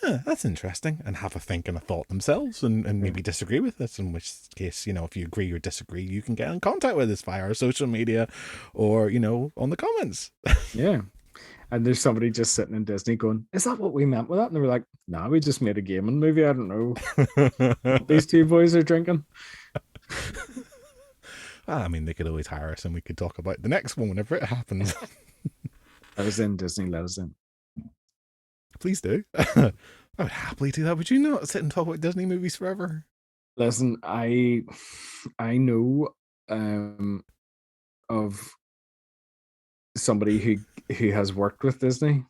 that's interesting, and have a think and a thought themselves, and maybe disagree with this, in which case, you know, if you agree or disagree, you can get in contact with us via our social media or, you know, on the comments. Yeah. And there's somebody just sitting in Disney going, is that what we meant with that? And they were like, nah, we just made a gaming movie. I don't know what these two boys are drinking. I mean, they could always hire us and we could talk about the next one whenever it happens. Let us in, Disney, let us in. Please do. I would happily do that. Would you not sit and talk about Disney movies forever? Listen, I know of somebody who has worked with Disney.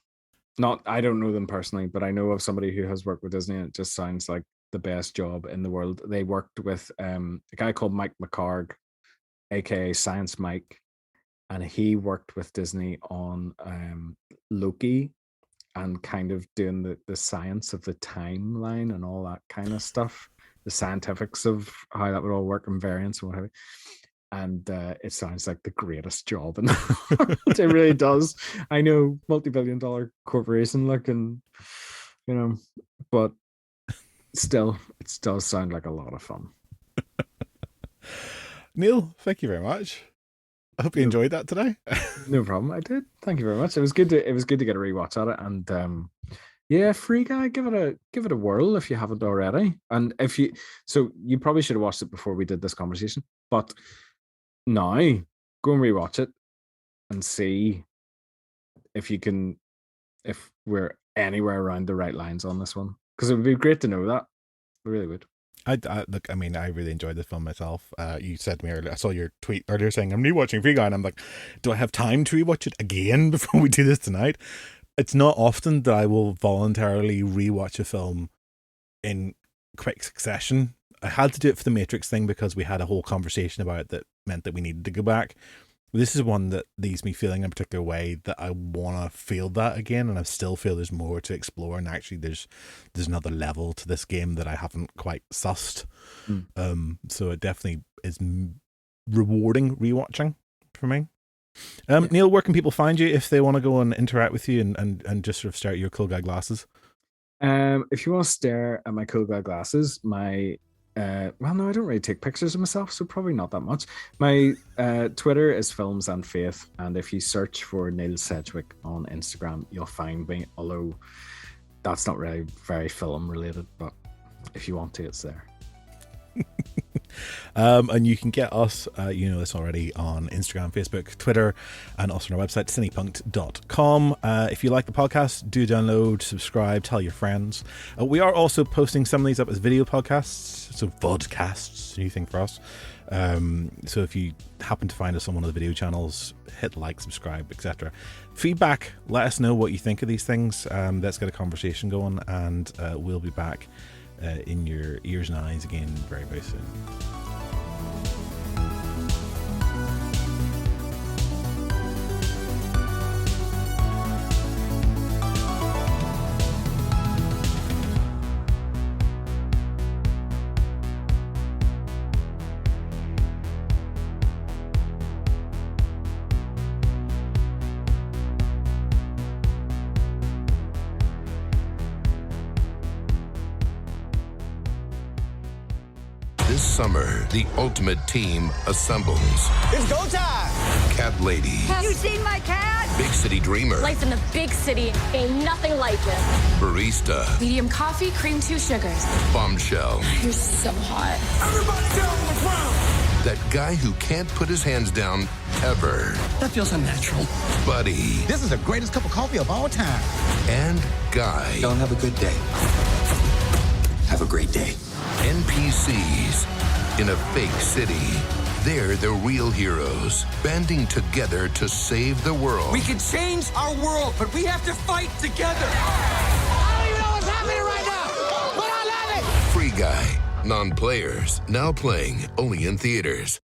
I don't know them personally, but I know of somebody who has worked with Disney, and it just sounds like the best job in the world. They worked with a guy called Mike McCarg, aka Science Mike, and he worked with Disney on Loki, and kind of doing the science of the timeline and all that kind of stuff, the scientifics of how that would all work and variants and whatever. And it sounds like the greatest job in the world. It really does. I know, multi-billion-dollar corporation looking, you know, but still, it does sound like a lot of fun. Neil, thank you very much. I hope you enjoyed that today. No problem. I did. Thank you very much. It was good to get a rewatch at it. And yeah, Free Guy, give it a whirl if you haven't already. And you probably should have watched it before we did this conversation. But now go and rewatch it and see if we're anywhere around the right lines on this one. Because it would be great to know that. It really would. Look, I mean, I really enjoyed this film myself. You said to me earlier, I saw your tweet earlier saying, I'm rewatching Free Guy, and I'm like, do I have time to rewatch it again before we do this tonight? It's not often that I will voluntarily rewatch a film in quick succession. I had to do it for the Matrix thing because we had a whole conversation about it that meant that we needed to go back. This is one that leaves me feeling in a particular way that I want to feel that again, and I still feel there's more to explore, and actually there's another level to this game that I haven't quite sussed. So it definitely is rewarding rewatching for me. Neil, where can people find you if they want to go and interact with you and just sort of stare at your cool guy glasses? If you want to stare at my cool guy glasses, my well, no, I don't really take pictures of myself, so probably not that much. My Twitter is Films and Faith, and if you search for Neil Sedgwick on Instagram, you'll find me, although that's not really very film related, but if you want to, it's there. And you can get us, you know this already, on Instagram, Facebook, Twitter, and also on our website, cinepunked.com. If you like the podcast, do download, subscribe, tell your friends. We are also posting some of these up as video podcasts, so vodcasts, new thing for us. So if you happen to find us on one of the video channels, hit like, subscribe, etc. Feedback, let us know what you think of these things. Let's get a conversation going, and we'll be back in your ears and eyes again very, very soon. This summer, the ultimate team assembles. It's go time! Cat Lady. Have you seen my cat? Big City Dreamer. Life in the big city ain't nothing like it. Barista. Medium coffee, cream, 2 sugars. Bombshell. You're so hot. Everybody down on the ground! That guy who can't put his hands down ever. That feels unnatural. Buddy. This is the greatest cup of coffee of all time. And Guy. Don't have a good day. Have a great day. NPCs in a fake city. They're the real heroes, banding together to save the world. We can change our world, but we have to fight together. I don't even know what's happening right now, but I love it! Free Guy. Non-players now playing only in theaters.